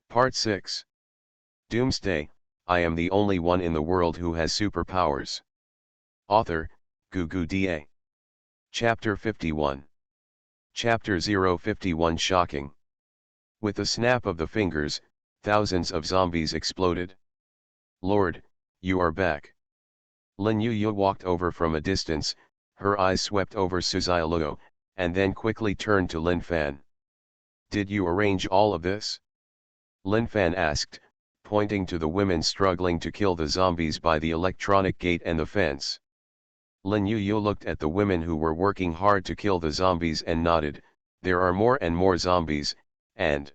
Part 6. Doomsday, I am the only one in the world who has superpowers. Author, Gugu Da. Chapter 51. Chapter 051 Shocking. With a snap of the fingers, thousands of zombies exploded. Lord, you are back. Lin Yu walked over from a distance, her eyes swept over Suzialuo, and then quickly turned to Lin Fan. Did you arrange all of this? Lin Fan asked, pointing to the women struggling to kill the zombies by the electronic gate and the fence. Lin Yu looked at the women who were working hard to kill the zombies and nodded. There are more and more zombies, and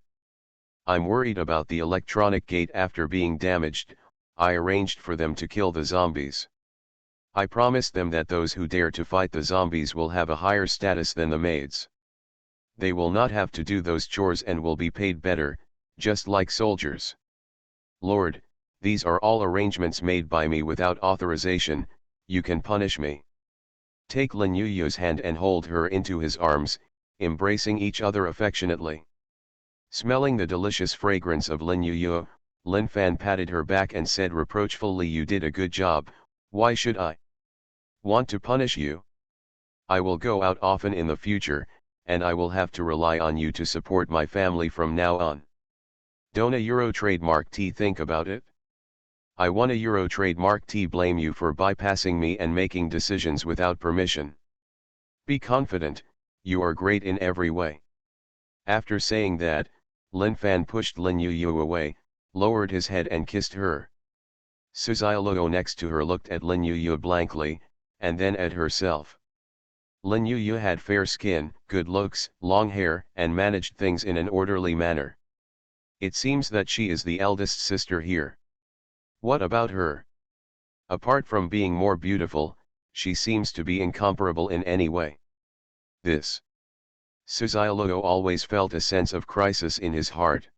I'm worried about the electronic gate after being damaged. I arranged for them to kill the zombies. I promised them that those who dare to fight the zombies will have a higher status than the maids. They will not have to do those chores and will be paid better, just like soldiers. Lord, these are all arrangements made by me without authorization. You can punish me. Take Lin Yu's hand and hold her into his arms, embracing each other affectionately. Smelling the delicious fragrance of Lin Yu, Lin Fan patted her back and said reproachfully, you did a good job. Why should I want to punish you? I will go out often in the future, and I will have to rely on you to support my family from now on. Don't a Euro trademark T think about it? I want a Euro trademark T blame you for bypassing me and making decisions without permission. Be confident, you are great in every way. After saying that, Lin Fan pushed Lin Yu away, lowered his head and kissed her. Suzialuo next to her looked at Lin Yu blankly, and then at herself. Lin Yu had fair skin, good looks, long hair, and managed things in an orderly manner. It seems that she is the eldest sister here. What about her? Apart from being more beautiful, she seems to be incomparable in any way. This. Suzialuo always felt a sense of crisis in his heart.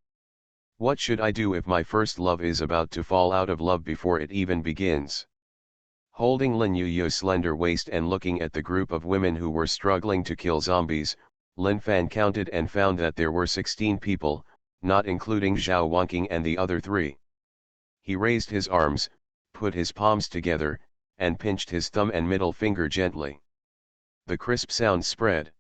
What should I do if my first love is about to fall out of love before it even begins? Holding Lin Yu's slender waist and looking at the group of women who were struggling to kill zombies, Lin Fan counted and found that there were 16 people, not including Zhao Wanqing and the other 3. He raised his arms, put his palms together, and pinched his thumb and middle finger gently. The crisp sound spread.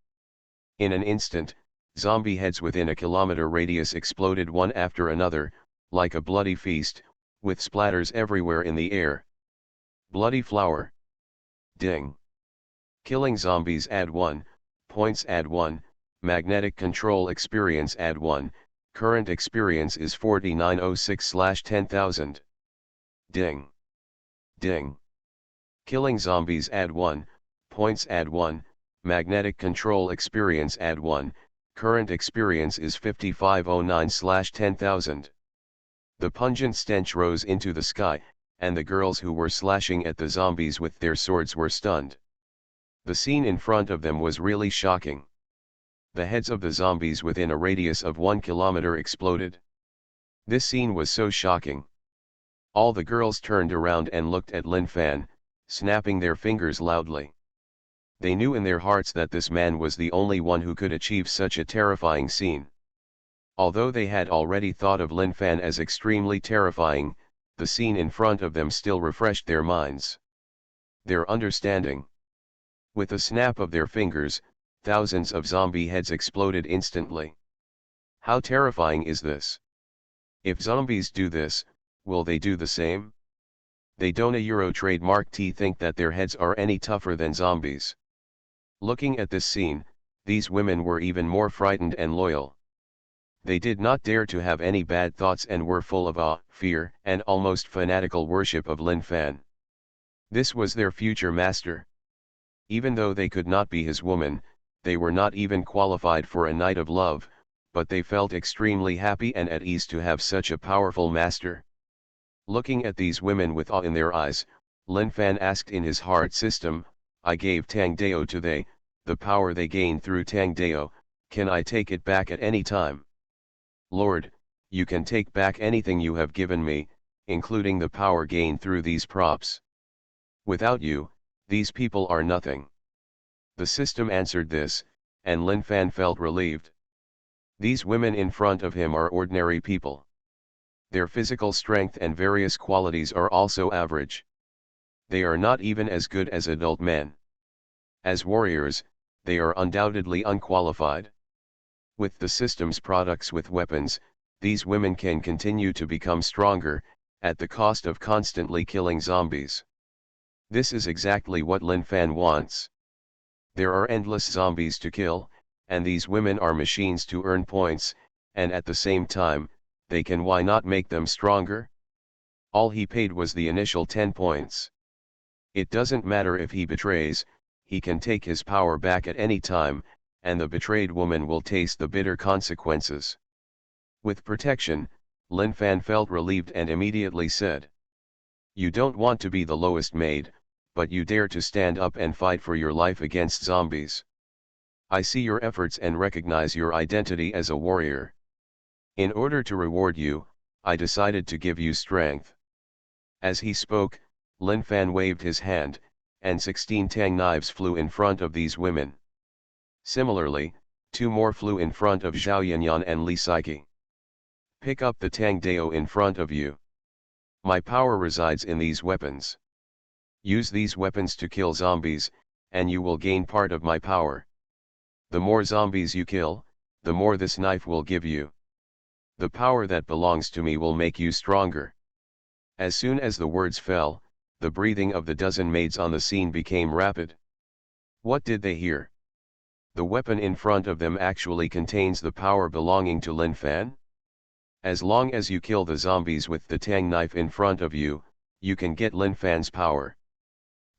In an instant, zombie heads within a kilometer radius exploded one after another, like a bloody feast, with splatters everywhere in the air. Bloody flower. Ding. Killing zombies add 1, points add 1, magnetic control experience add 1, current experience is 4906/10,000. Ding. Ding. Killing zombies add 1, points add 1, magnetic control experience add 1, current experience is 5509/10,000. The pungent stench rose into the sky, and the girls who were slashing at the zombies with their swords were stunned. The scene in front of them was really shocking. The heads of the zombies within a radius of 1 kilometer exploded. This scene was so shocking. All the girls turned around and looked at Lin Fan, snapping their fingers loudly. They knew in their hearts that this man was the only one who could achieve such a terrifying scene. Although they had already thought of Lin Fan as extremely terrifying, the scene in front of them still refreshed their minds. Their understanding. With a snap of their fingers, thousands of zombie heads exploded instantly. How terrifying is this? If zombies do this, will they do the same? They don't a Euro trademark T think that their heads are any tougher than zombies. Looking at this scene, these women were even more frightened and loyal. They did not dare to have any bad thoughts and were full of awe, fear, and almost fanatical worship of Lin Fan. This was their future master. Even though they could not be his woman, they were not even qualified for a night of love, but they felt extremely happy and at ease to have such a powerful master. Looking at these women with awe in their eyes, Lin Fan asked in his heart system, I gave Tang Dao to they, the power they gained through Tang Dao, can I take it back at any time? Lord, you can take back anything you have given me, including the power gained through these props. Without you, these people are nothing. The system answered this, and Lin Fan felt relieved. These women in front of him are ordinary people. Their physical strength and various qualities are also average. They are not even as good as adult men. As warriors, they are undoubtedly unqualified. With the system's products with weapons, these women can continue to become stronger, at the cost of constantly killing zombies. This is exactly what Lin Fan wants. There are endless zombies to kill, and these women are machines to earn points, and at the same time, they can why not make them stronger? All he paid was the initial 10 points. It doesn't matter if he betrays, he can take his power back at any time, and the betrayed woman will taste the bitter consequences. With protection, Lin Fan felt relieved and immediately said, "You don't want to be the lowest maid, but you dare to stand up and fight for your life against zombies. I see your efforts and recognize your identity as a warrior. In order to reward you, I decided to give you strength." As he spoke, Lin Fan waved his hand, and 16 tang knives flew in front of these women. Similarly, 2 more flew in front of Zhao Yanyan and Li Saiqi. "Pick up the tang dao in front of you. My power resides in these weapons. Use these weapons to kill zombies, and you will gain part of my power. The more zombies you kill, the more this knife will give you. The power that belongs to me will make you stronger." As soon as the words fell, the breathing of the dozen maids on the scene became rapid. What did they hear? The weapon in front of them actually contains the power belonging to Lin Fan? As long as you kill the zombies with the tang knife in front of you, you can get Lin Fan's power.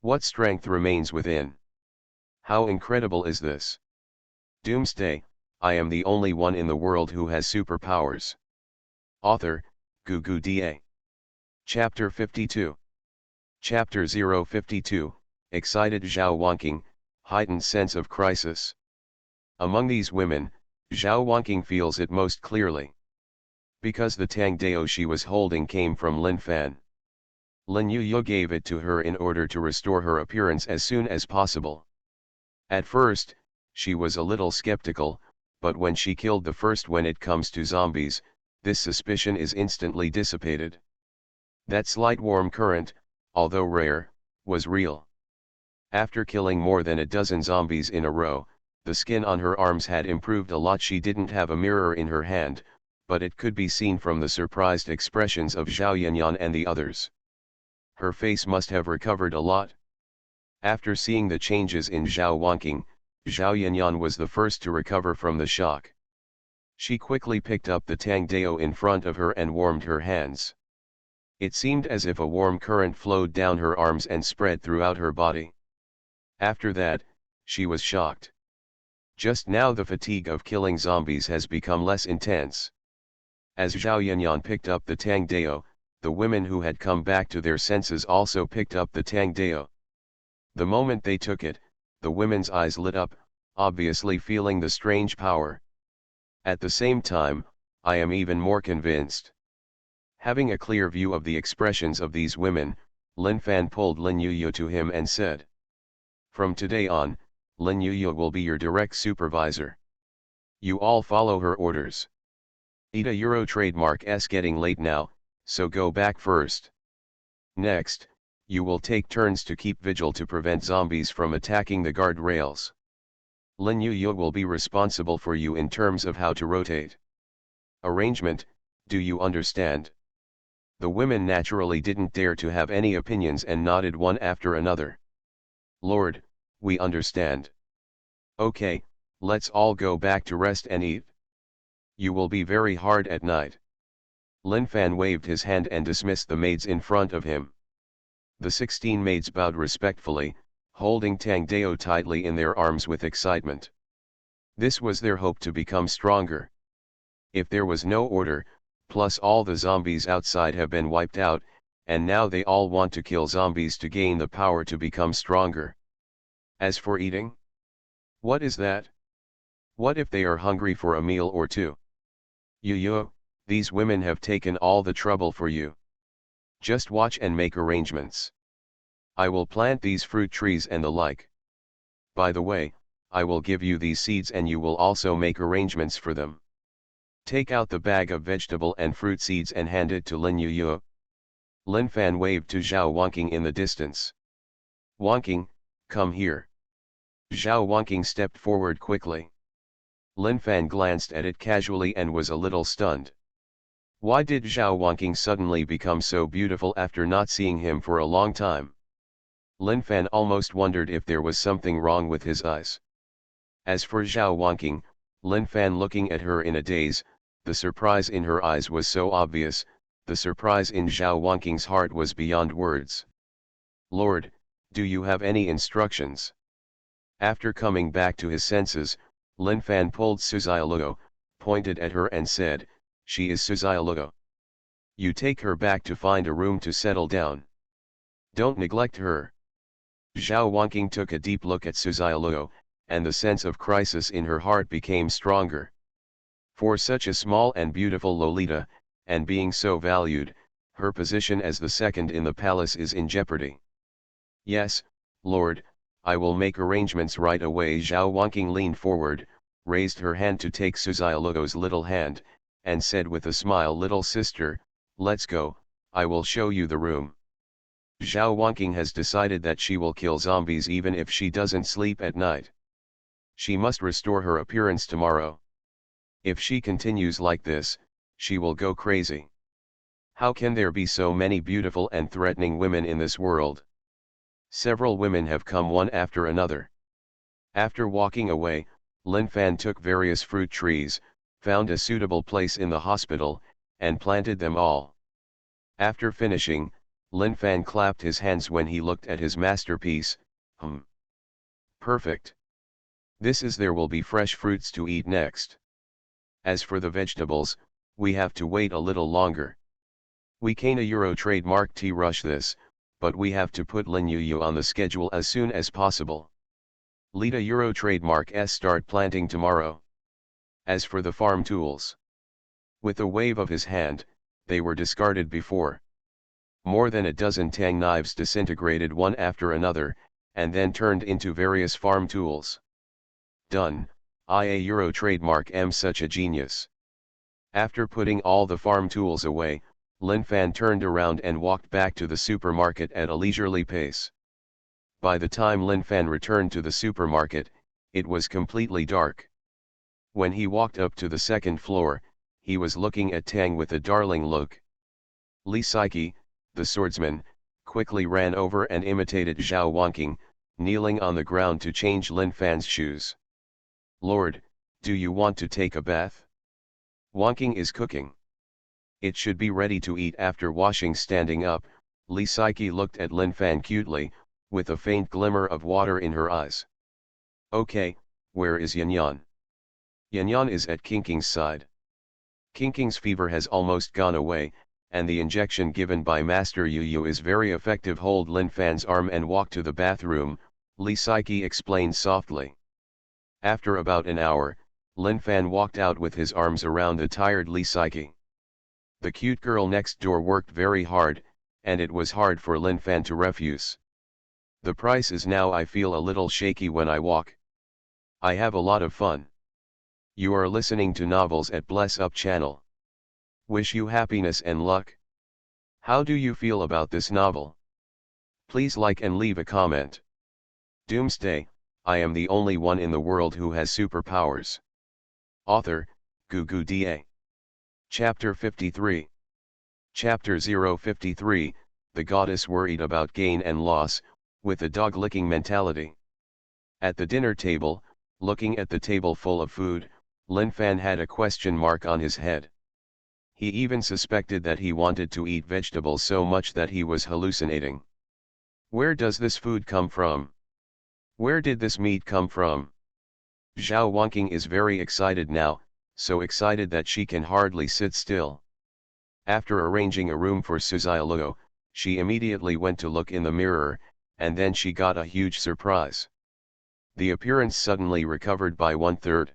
What strength remains within? How incredible is this? Doomsday, I am the only one in the world who has superpowers. Author, Gugu Da. Chapter 52. Chapter 052, Excited Zhao Wanqing, Heightened Sense of Crisis. Among these women, Zhao Wanqing feels it most clearly. Because the tang dao she was holding came from Lin Fan. Lin Yuyu gave it to her in order to restore her appearance as soon as possible. At first, she was a little skeptical, but when she killed the first when it comes to zombies, this suspicion is instantly dissipated. That slight warm current, although rare, was real. After killing more than a dozen zombies in a row, the skin on her arms had improved a lot. She didn't have a mirror in her hand, but it could be seen from the surprised expressions of Zhao Yanyan and the others. Her face must have recovered a lot. After seeing the changes in Zhao Wanqing, Zhao Yanyan was the first to recover from the shock. She quickly picked up the tang dao in front of her and warmed her hands. It seemed as if a warm current flowed down her arms and spread throughout her body. After that, she was shocked. Just now the fatigue of killing zombies has become less intense. As Zhao Yanyan picked up the tang dao, the women who had come back to their senses also picked up the tang dao. The moment they took it, the women's eyes lit up, obviously feeling the strange power. At the same time, I am even more convinced. Having a clear view of the expressions of these women, Lin Fan pulled Lin Yuyu to him and said, "From today on, Lin Yuyu will be your direct supervisor. You all follow her orders. Ida Euro trademark S getting late now, so go back first. Next, you will take turns to keep vigil to prevent zombies from attacking the guardrails. Lin Yuyu will be responsible for you in terms of how to rotate. Arrangement, do you understand?" The women naturally didn't dare to have any opinions and nodded one after another. "Lord, we understand. Okay, let's all go back to rest and eat. You will be very hard at night." Lin Fan waved his hand and dismissed the maids in front of him. The 16 maids bowed respectfully, holding tang dao tightly in their arms with excitement. This was their hope to become stronger. If there was no order, plus all the zombies outside have been wiped out, and now they all want to kill zombies to gain the power to become stronger. As for eating? What is that? What if they are hungry for a meal or two? Yuyu, these women have taken all the trouble for you. Just watch and make arrangements. I will plant these fruit trees and the like. By the way, I will give you these seeds and you will also make arrangements for them. Take out the bag of vegetable and fruit seeds and hand it to Lin Yuyu. Lin Fan waved to Zhao Wanqing in the distance. Wanqing, come here. Zhao Wanqing stepped forward quickly. Lin Fan glanced at it casually and was a little stunned. Why did Zhao Wanqing suddenly become so beautiful after not seeing him for a long time? Lin Fan almost wondered if there was something wrong with his eyes. As for Zhao Wanqing, Lin Fan looking at her in a daze, the surprise in her eyes was so obvious, the surprise in Zhao Wanqing's heart was beyond words. Lord, do you have any instructions? After coming back to his senses, Lin Fan pulled Suzialuo, pointed at her and said, she is Suzialuo. You take her back to find a room to settle down. Don't neglect her. Zhao Wanqing took a deep look at Suzialuo, and the sense of crisis in her heart became stronger. For such a small and beautiful Lolita, and being so valued, her position as the second in the palace is in jeopardy. Yes, Lord, I will make arrangements right away. Zhao Wanqing leaned forward, raised her hand to take Suzialuo's little hand, and said with a smile, little sister, let's go, I will show you the room. Zhao Wanqing has decided that she will kill zombies even if she doesn't sleep at night. She must restore her appearance tomorrow. If she continues like this, she will go crazy. How can there be so many beautiful and threatening women in this world? Several women have come one after another. After walking away, Lin Fan took various fruit trees, found a suitable place in the hospital, and planted them all. After finishing, Lin Fan clapped his hands when he looked at his masterpiece. Perfect. There will be fresh fruits to eat next. As for the vegetables, we have to wait a little longer. We can't Euro trademark rush this, but we have to put Lin Yuyu on the schedule as soon as possible. Lita Euro trademark start planting tomorrow. As for the farm tools, with a wave of his hand, they were discarded before. More than a dozen tang knives disintegrated one after another, and then turned into various farm tools. Done, IA Euro trademark such a genius. After putting all the farm tools away, Lin Fan turned around and walked back to the supermarket at a leisurely pace. By the time Lin Fan returned to the supermarket, it was completely dark. When he walked up to the second floor, he was looking at Tang with a darling look. Li Saiki, the swordsman, quickly ran over and imitated Zhao Wanqing, kneeling on the ground to change Lin Fan's shoes. Lord, do you want to take a bath? Wanqing is cooking. It should be ready to eat after washing. Standing up, Li Saiki looked at Lin Fan cutely, with a faint glimmer of water in her eyes. Okay, where is Yanyan? Yanyan is at King side. King's fever has almost gone away, and the injection given by Master Yu is very effective. Hold Lin Fan's arm and walk to the bathroom, Li Saiki explained softly. After about an hour, Lin Fan walked out with his arms around the tired Li Saiki. The cute girl next door worked very hard, and it was hard for Lin Fan to refuse. The price is now I feel a little shaky when I walk. I have a lot of fun. You are listening to novels at Bless Up channel. Wish you happiness and luck. How do you feel about this novel? Please like and leave a comment. Doomsday, I am the only one in the world who has superpowers. Author, Gugu Da. Chapter 53. Chapter 053, the goddess worried about gain and loss, with a dog-licking mentality. At the dinner table, looking at the table full of food, Lin Fan had a question mark on his head. He even suspected that he wanted to eat vegetables so much that he was hallucinating. Where does this food come from? Where did this meat come from? Zhao Wanqing is very excited now, so excited that she can hardly sit still. After arranging a room for Suzialuo, she immediately went to look in the mirror, and then she got a huge surprise. The appearance suddenly recovered by 1/3.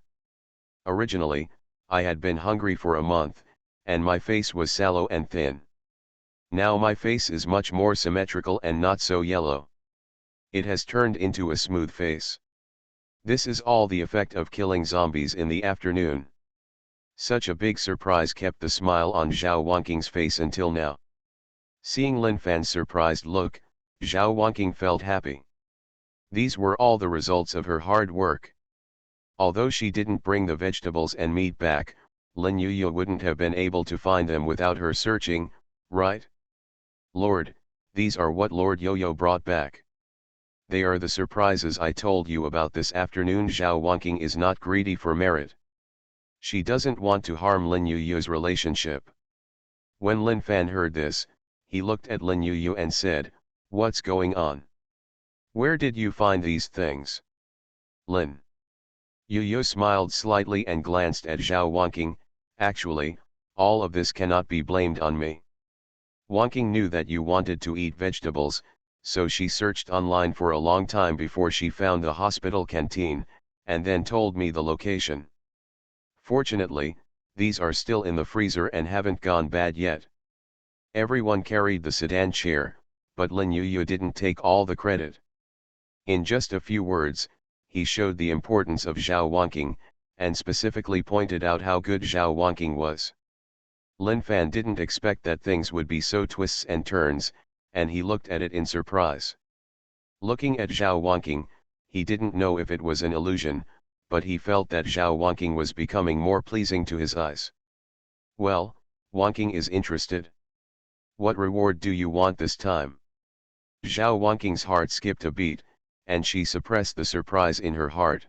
Originally, I had been hungry for a month, and my face was sallow and thin. Now my face is much more symmetrical and not so yellow. It has turned into a smooth face. This is all the effect of killing zombies in the afternoon. Such a big surprise kept the smile on Zhao Wanqing's face until now. Seeing Lin Fan's surprised look, Zhao Wanqing felt happy. These were all the results of her hard work. Although she didn't bring the vegetables and meat back, Lin Yuya wouldn't have been able to find them without her searching, right? Lord, these are what Lord Yo-Yo brought back. They are the surprises I told you about this afternoon. Zhao Wanqing is not greedy for merit. She doesn't want to harm Lin Yuya's relationship. When Lin Fan heard this, he looked at Lin Yuya and said, "What's going on? Where did you find these things?" Lin Yuya smiled slightly and glanced at Zhao Wanqing. "Actually, all of this cannot be blamed on me. Wanqing knew that you wanted to eat vegetables, so she searched online for a long time before she found the hospital canteen, and then told me the location. Fortunately, these are still in the freezer and haven't gone bad yet." Everyone carried the sedan chair, but Lin Yuya didn't take all the credit. In just a few words, he showed the importance of Zhao Wanqing, and specifically pointed out how good Zhao Wanqing was. Lin Fan didn't expect that things would be so twists and turns, and he looked at it in surprise. Looking at Zhao Wanqing, he didn't know if it was an illusion, but he felt that Zhao Wanqing was becoming more pleasing to his eyes. "Well, Wanqing is interested. What reward do you want this time?" Zhao Wanqing's heart skipped a beat, and she suppressed the surprise in her heart.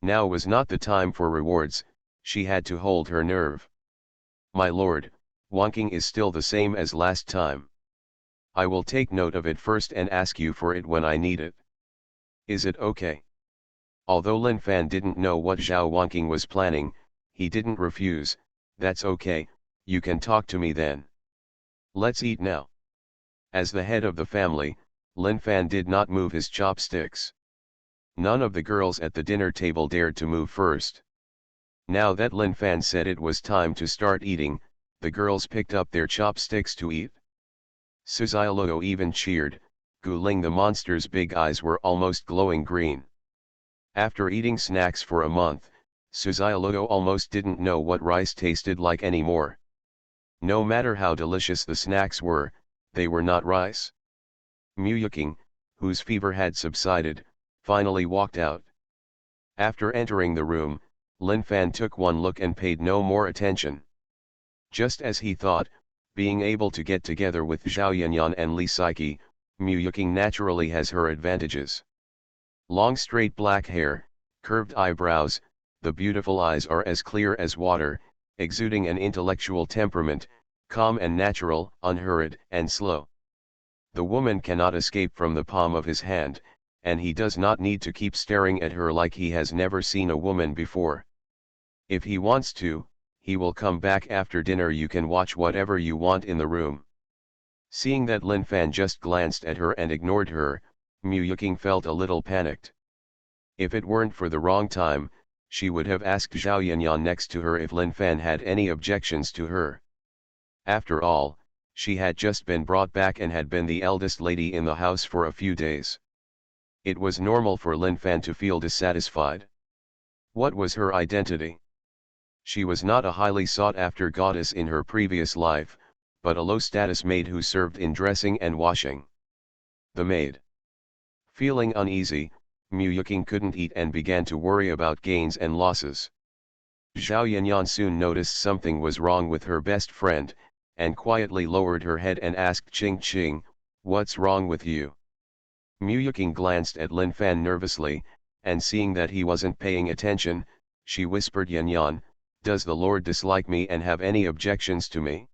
Now was not the time for rewards, she had to hold her nerve. "My lord, Wanqing is still the same as last time. I will take note of it first and ask you for it when I need it. Is it okay?" Although Lin Fan didn't know what Zhao Wanqing was planning, he didn't refuse. "That's okay, you can talk to me then. Let's eat now." As the head of the family, Lin Fan did not move his chopsticks. None of the girls at the dinner table dared to move first. Now that Lin Fan said it was time to start eating, the girls picked up their chopsticks to eat. Suziologo even cheered. Guling the monster's big eyes were almost glowing green. After eating snacks for a month, Suziologo almost didn't know what rice tasted like anymore. No matter how delicious the snacks were, they were not rice. Muyuking, whose fever had subsided, finally walked out. After entering the room, Lin Fan took one look and paid no more attention. Just as he thought, being able to get together with Zhao Yanyan and Li Saiki, Muyuking naturally has her advantages. Long straight black hair, curved eyebrows, the beautiful eyes are as clear as water, exuding an intellectual temperament, calm and natural, unhurried and slow. The woman cannot escape from the palm of his hand, and he does not need to keep staring at her like he has never seen a woman before. If he wants to, he will come back after dinner. You can watch whatever you want in the room. Seeing that Lin Fan just glanced at her and ignored her, Muyuking felt a little panicked. If it weren't for the wrong time, she would have asked Zhao Yanyan next to her if Lin Fan had any objections to her. After all, she had just been brought back and had been the eldest lady in the house for a few days. It was normal for Lin Fan to feel dissatisfied. What was her identity? She was not a highly sought-after goddess in her previous life, but a low-status maid who served in dressing and washing. The maid. Feeling uneasy, Muyuking couldn't eat and began to worry about gains and losses. Zhao Yanyan soon noticed something was wrong with her best friend, and quietly lowered her head and asked Ching Ching, "What's wrong with you?" Muyuking glanced at Lin Fan nervously, and seeing that he wasn't paying attention, she whispered, "Yanyan, does the Lord dislike me and have any objections to me?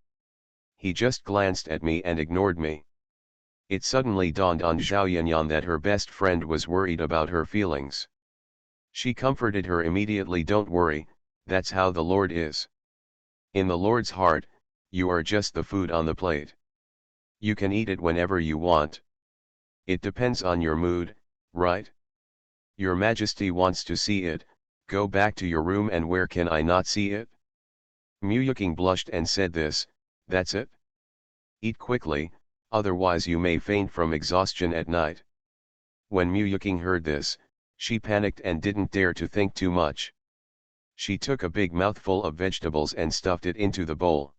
He just glanced at me and ignored me." It suddenly dawned on Zhao Yanyan that her best friend was worried about her feelings. She comforted her immediately. "Don't worry, that's how the Lord is. In the Lord's heart, you are just the food on the plate. You can eat it whenever you want. It depends on your mood, right? Your Majesty wants to see it, go back to your room. And where can I not see it?" Muyuking blushed and said this, "That's it. Eat quickly, otherwise you may faint from exhaustion at night." When Muyuking heard this, she panicked and didn't dare to think too much. She took a big mouthful of vegetables and stuffed it into the bowl.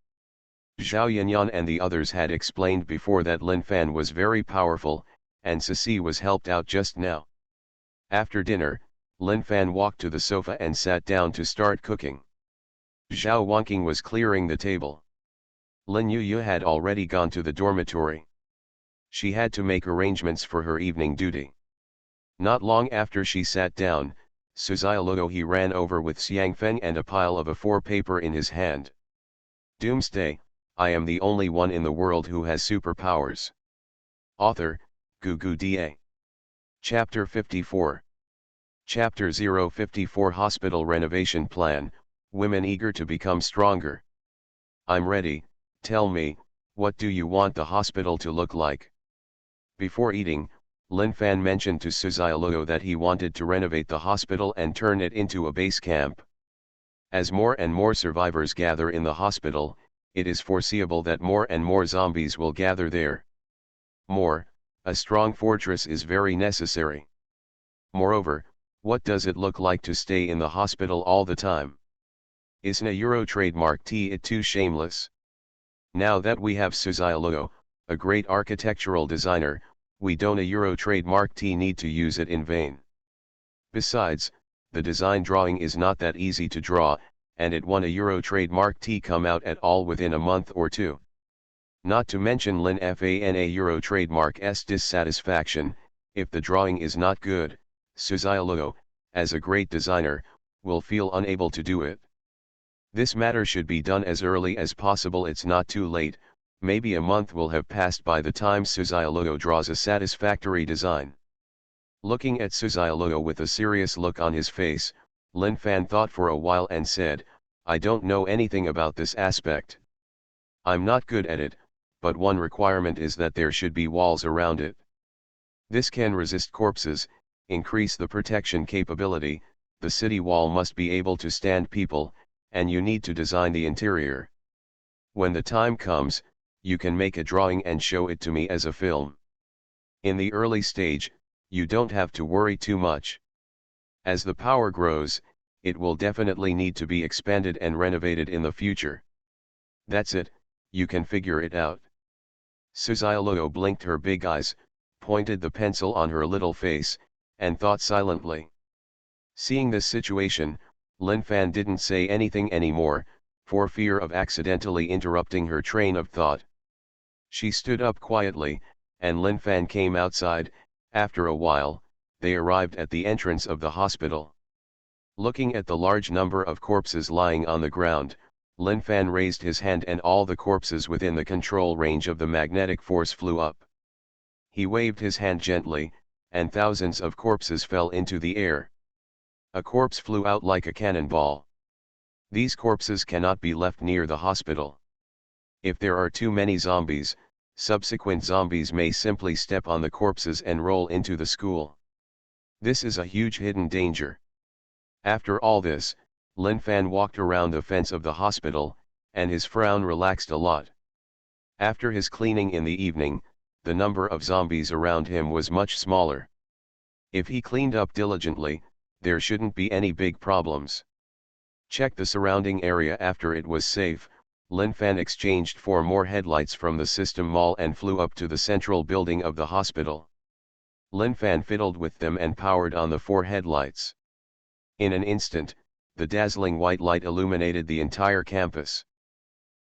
Zhao Yanyan and the others had explained before that Lin Fan was very powerful, and Sisi was helped out just now. After dinner, Lin Fan walked to the sofa and sat down to start cooking. Zhao Wanqing was clearing the table. Lin Yuyu had already gone to the dormitory. She had to make arrangements for her evening duty. Not long after she sat down, Suziologo he ran over with Xiang Feng and a pile of A4 paper in his hand. Doomsday, I am the only one in the world who has superpowers. Author, Gugu Da. Chapter 54. Chapter 054 Hospital Renovation Plan, Women Eager to Become Stronger. I'm ready, tell me, what do you want the hospital to look like? Before eating, Lin Fan mentioned to Suziologo that he wanted to renovate the hospital and turn it into a base camp. As more and more survivors gather in the hospital, it is foreseeable that more and more zombies will gather there. A strong fortress is very necessary. Moreover, what does it look like to stay in the hospital all the time? Isn't a Euro trademark it too shameless? Now that we have Suziologo, a great architectural designer, we don't a Euro trademark need to use it in vain. Besides, the design drawing is not that easy to draw, and it won a Euro trademark come out at all within a month or two. Not to mention Lin Fana Euro trademark's dissatisfaction, if the drawing is not good, Suziologo, as a great designer, will feel unable to do it. This matter should be done as early as possible. It's not too late, maybe a month will have passed by the time Suziologo draws a satisfactory design. Looking at Suziologo with a serious look on his face, Lin Fan thought for a while and said, I don't know anything about this aspect. I'm not good at it, but one requirement is that there should be walls around it. This can resist corpses, increase the protection capability, the city wall must be able to stand people, and you need to design the interior. When the time comes, you can make a drawing and show it to me as a film. In the early stage, you don't have to worry too much. As the power grows, it will definitely need to be expanded and renovated in the future. That's it, you can figure it out. Suziologo blinked her big eyes, pointed the pencil on her little face, and thought silently. Seeing this situation, Lin Fan didn't say anything anymore, for fear of accidentally interrupting her train of thought. She stood up quietly, and Lin Fan came outside. After a while, they arrived at the entrance of the hospital. Looking at the large number of corpses lying on the ground, Lin Fan raised his hand and all the corpses within the control range of the magnetic force flew up. He waved his hand gently, and thousands of corpses fell into the air. A corpse flew out like a cannonball. These corpses cannot be left near the hospital. If there are too many zombies, subsequent zombies may simply step on the corpses and roll into the school. This is a huge hidden danger. After all this, Lin Fan walked around the fence of the hospital, and his frown relaxed a lot. After his cleaning in the evening, the number of zombies around him was much smaller. If he cleaned up diligently, there shouldn't be any big problems. Check the surrounding area. After it was safe, Lin Fan exchanged 4 more headlights from the system mall and flew up to the central building of the hospital. Lin Fan fiddled with them and powered on the 4 headlights. In an instant, the dazzling white light illuminated the entire campus.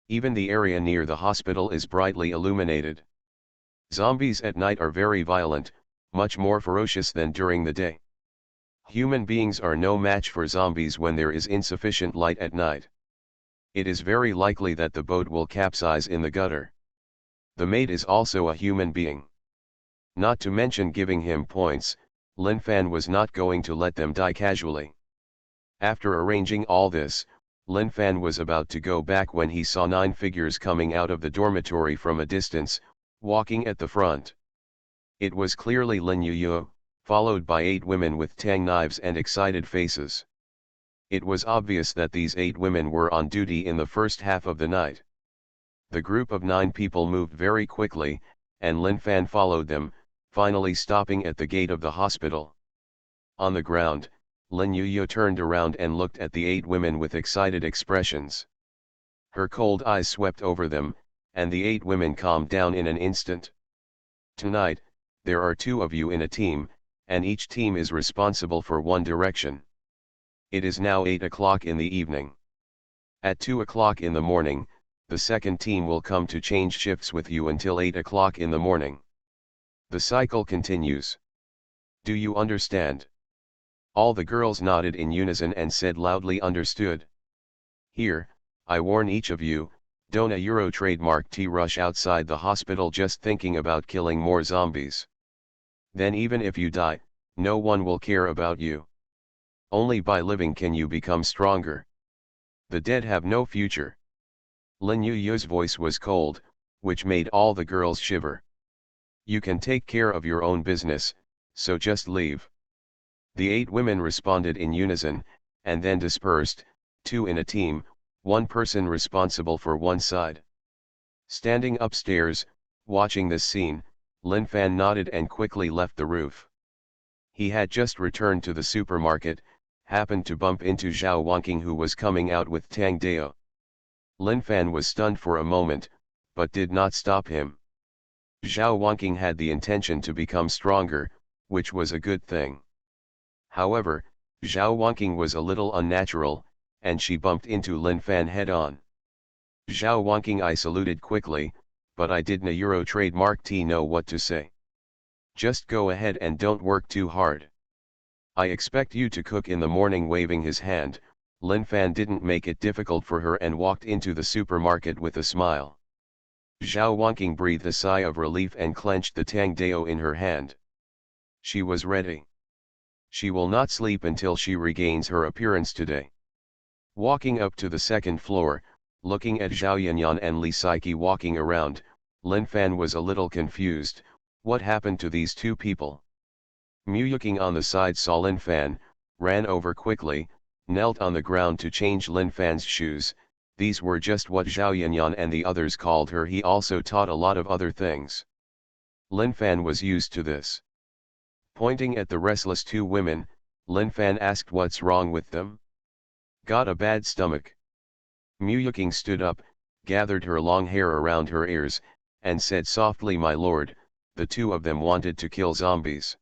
Even the area near the hospital is brightly illuminated. Zombies at night are very violent, much more ferocious than during the day. Human beings are no match for zombies when there is insufficient light at night. It is very likely that the boat will capsize in the gutter. The mate is also a human being. Not to mention giving him points, Lin Fan was not going to let them die casually. After arranging all this, Lin Fan was about to go back when he saw 9 figures coming out of the dormitory from a distance, walking at the front. It was clearly Lin Yuyu, followed by 8 women with tang knives and excited faces. It was obvious that these 8 women were on duty in the first half of the night. The group of 9 people moved very quickly, and Lin Fan followed them, finally stopping at the gate of the hospital. On the ground, Lin Yuyo turned around and looked at the 8 women with excited expressions. Her cold eyes swept over them, and the 8 women calmed down in an instant. Tonight, there are 2 of you in a team, and each team is responsible for one direction. It is now 8 o'clock in the evening. At 2 o'clock in the morning, the second team will come to change shifts with you until 8 o'clock in the morning. The cycle continues. Do you understand? All the girls nodded in unison and said loudly understood. Here, I warn each of you, don't a Euro trademark T rush outside the hospital just thinking about killing more zombies. Then even if you die, no one will care about you. Only by living can you become stronger. The dead have no future. Lin Yuyo's voice was cold, which made all the girls shiver. You can take care of your own business, so just leave. The 8 women responded in unison, and then dispersed, 2 in a team, 1 person responsible for one side. Standing upstairs, watching this scene, Lin Fan nodded and quickly left the roof. He had just returned to the supermarket, happened to bump into Zhao Wanqing, who was coming out with Tang Dao. Lin Fan was stunned for a moment, but did not stop him. Zhao Wanqing had the intention to become stronger, which was a good thing. However, Zhao Wanqing was a little unnatural, and she bumped into Lin Fan head-on. Zhao Wanqing, I saluted quickly, but I didn't Euro trademark T know what to say. Just go ahead and don't work too hard. I expect you to cook in the morning. Waving his hand, Lin Fan didn't make it difficult for her and walked into the supermarket with a smile. Zhao Wanqing breathed a sigh of relief and clenched the Tang Dao in her hand. She was ready. She will not sleep until she regains her appearance today. Walking up to the second floor, looking at Zhao Yanyan and Li Saiki walking around, Lin Fan was a little confused. What happened to these 2 people? Muyuking on the side saw Lin Fan, ran over quickly, knelt on the ground to change Lin Fan's shoes. These were just what Zhao Yanyan and the others called her. He also taught a lot of other things. Lin Fan was used to this. Pointing at the restless 2 women, Lin Fan asked what's wrong with them. Got a bad stomach. Muyuking stood up, gathered her long hair around her ears, and said softly, my lord, the 2 of them wanted to kill zombies.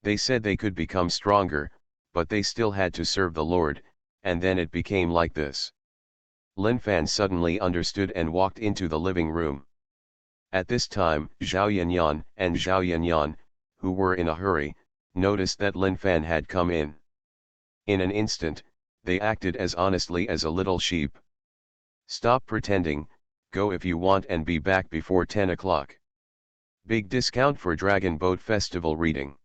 They said they could become stronger, but they still had to serve the lord, and then it became like this. Lin Fan suddenly understood and walked into the living room. At this time, Zhao Yanyan and Zhao Yanyan, who were in a hurry, noticed that Lin Fan had come in. In an instant, they acted as honestly as a little sheep. Stop pretending, go if you want and be back before 10 o'clock. Big discount for Dragon Boat Festival reading.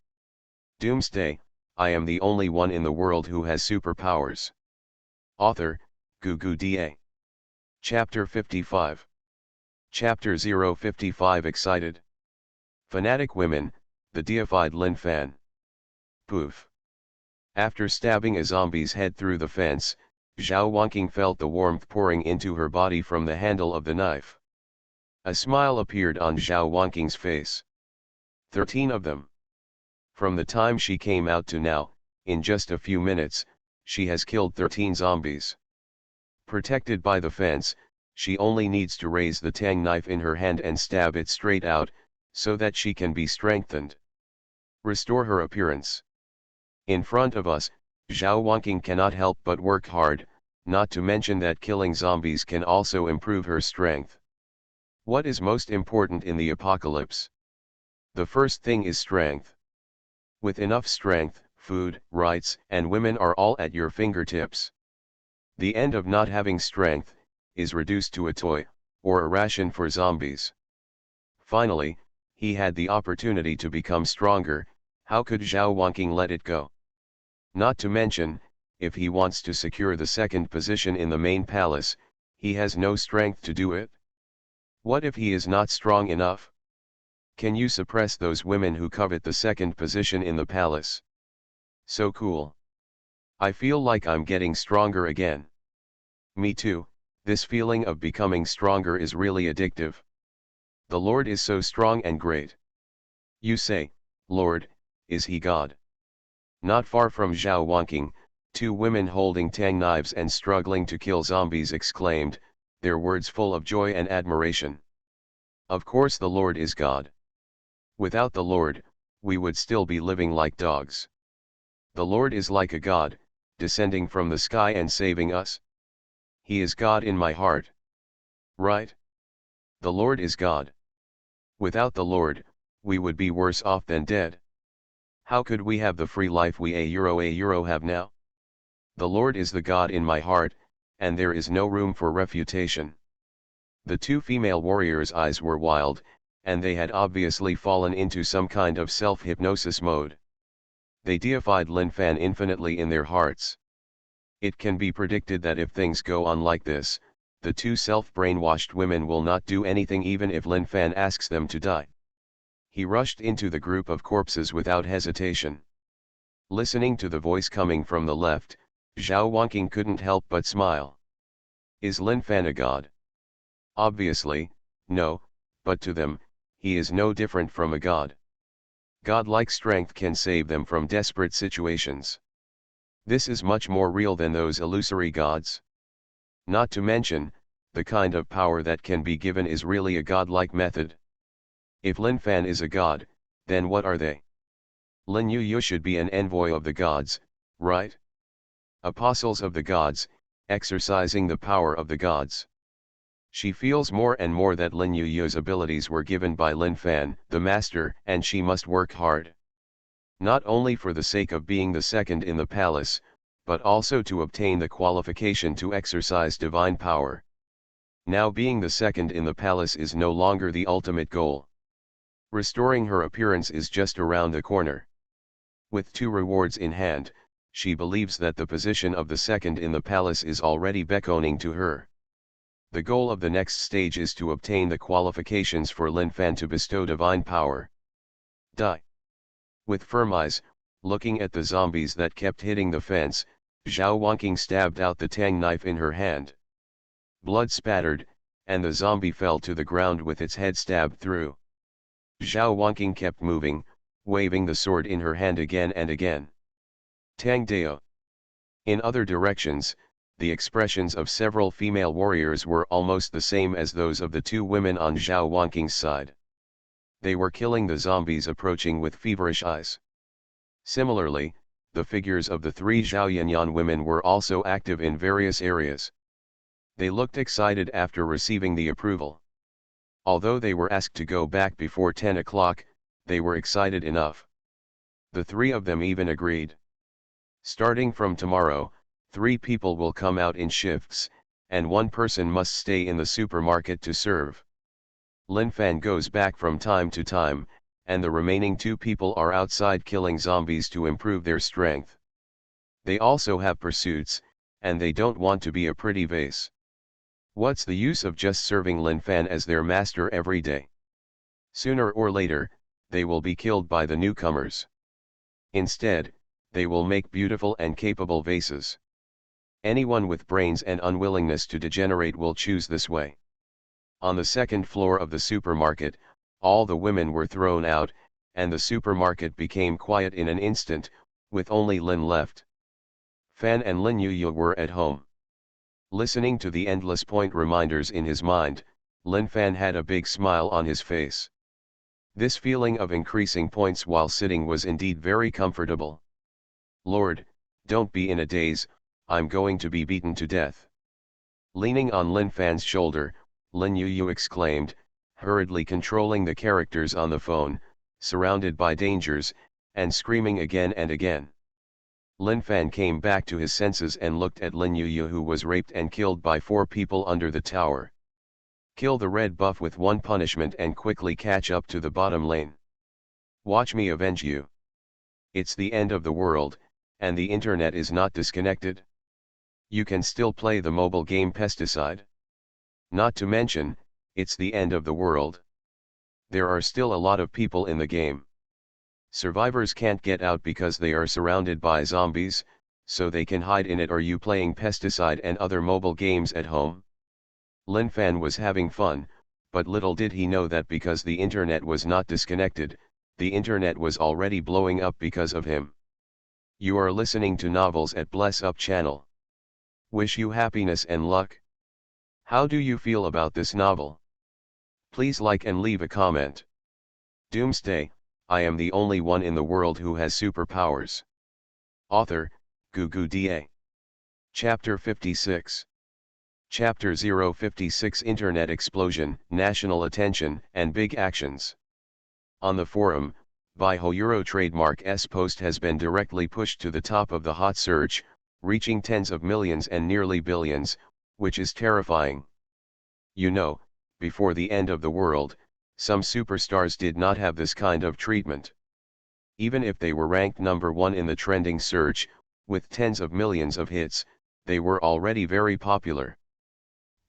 Doomsday, I am the only one in the world who has superpowers. Author, Gugu Da. Chapter 55. Chapter 055. Excited. Fanatic women, the deified Lin Fan. Poof. After stabbing a zombie's head through the fence, Zhao Wanqing felt the warmth pouring into her body from the handle of the knife. A smile appeared on Zhao Wanqing's face. 13 of them. From the time she came out to now, in just a few minutes, she has killed 13 zombies. Protected by the fence, she only needs to raise the tang knife in her hand and stab it straight out, so that she can be strengthened. Restore her appearance. In front of us, Zhao Wanqing cannot help but work hard, not to mention that killing zombies can also improve her strength. What is most important in the apocalypse? The first thing is strength. With enough strength, food, rights, and women are all at your fingertips. The end of not having strength is reduced to a toy, or a ration for zombies. Finally, he had the opportunity to become stronger. How could Zhao Wanqing let it go? Not to mention, if he wants to secure the second position in the main palace, he has no strength to do it. What if he is not strong enough? Can you suppress those women who covet the second position in the palace? So cool. I feel like I'm getting stronger again. Me too, this feeling of becoming stronger is really addictive. The Lord is so strong and great. You say, Lord, is he God? Not far from Zhao Wanqing, two women holding tang knives and struggling to kill zombies exclaimed, their words full of joy and admiration. Of course the Lord is God. Without the Lord, we would still be living like dogs. The Lord is like a God, descending from the sky and saving us. He is God in my heart. Right? The Lord is God. Without the Lord, we would be worse off than dead. How could we have the free life we a euro have now? The Lord is the God in my heart, and there is no room for refutation. The two female warriors' eyes were wild, and they had obviously fallen into some kind of self-hypnosis mode. They deified Lin Fan infinitely in their hearts. It can be predicted that if things go on like this, the two self-brainwashed women will not do anything even if Lin Fan asks them to die. He rushed into the group of corpses without hesitation. Listening to the voice coming from the left, Zhao Wanqing couldn't help but smile. Is Lin Fan a god? Obviously, no, but to them, he is no different from a god. Godlike strength can save them from desperate situations. This is much more real than those illusory gods. Not to mention, the kind of power that can be given is really a godlike method. If Lin Fan is a god, then what are they? Lin Yu should be an envoy of the gods, right? Apostles of the gods, exercising the power of the gods. She feels more and more that Lin Yu's abilities were given by Lin Fan, the master, and she must work hard. Not only for the sake of being the second in the palace, but also to obtain the qualification to exercise divine power. Now being the second in the palace is no longer the ultimate goal. Restoring her appearance is just around the corner. With two rewards in hand, she believes that the position of the second in the palace is already beckoning to her. The goal of the next stage is to obtain the qualifications for Lin Fan to bestow divine power. Die. With firm eyes, looking at the zombies that kept hitting the fence, Zhao Wanqing stabbed out the tang knife in her hand. Blood spattered, and the zombie fell to the ground with its head stabbed through. Zhao Wanqing kept moving, waving the sword in her hand again and again. Tang Dao. In other directions, the expressions of several female warriors were almost the same as those of the two women on Zhao Wanqing's side. They were killing the zombies approaching with feverish eyes. Similarly, the figures of the three Zhaoyanyan women were also active in various areas. They looked excited after receiving the approval. Although they were asked to go back before 10 o'clock, they were excited enough. The three of them even agreed. Starting from tomorrow, 3 people will come out in shifts, and 1 person must stay in the supermarket to serve. Lin Fan goes back from time to time, and the remaining 2 people are outside killing zombies to improve their strength. They also have pursuits, and they don't want to be a pretty vase. What's the use of just serving Lin Fan as their master every day? Sooner or later, they will be killed by the newcomers. Instead, they will make beautiful and capable vases. Anyone with brains and unwillingness to degenerate will choose this way. On the second floor of the supermarket, all the women were thrown out, and the supermarket became quiet in an instant, with only Lin left. Fan and Lin Yu were at home. Listening to the endless point reminders in his mind, Lin Fan had a big smile on his face. This feeling of increasing points while sitting was indeed very comfortable. Lord, don't be in a daze, I'm going to be beaten to death. Leaning on Lin Fan's shoulder, Lin Yu exclaimed, hurriedly controlling the characters on the phone, surrounded by dangers, and screaming again and again. Lin Fan came back to his senses and looked at Lin Yu who was raped and killed by 4 people under the tower. Kill the red buff with 1 punishment and quickly catch up to the bottom lane. Watch me avenge you. It's the end of the world, and the internet is not disconnected. You can still play the mobile game Pesticide. Not to mention, it's the end of the world. There are still a lot of people in the game. Survivors can't get out because they are surrounded by zombies, so they can hide in it. Are you playing Pesticide and other mobile games at home? Lin Fan was having fun, but little did he know that because the internet was not disconnected, the internet was already blowing up because of him. You are listening to Novels at Bless Up channel. Wish you happiness and luck. How do you feel about this novel? Please like and leave a comment. Doomsday, I am the only one in the world who has superpowers. Author, Gugu Da. Chapter 56. Chapter 056 Internet Explosion, National Attention, and Big Actions. On the forum, Viho Euro trademark S post has been directly pushed to the top of the hot search, reaching tens of millions and nearly billions, which is terrifying. You know, before the end of the world, some superstars did not have this kind of treatment. Even if they were ranked number one in the trending search, with tens of millions of hits, they were already very popular.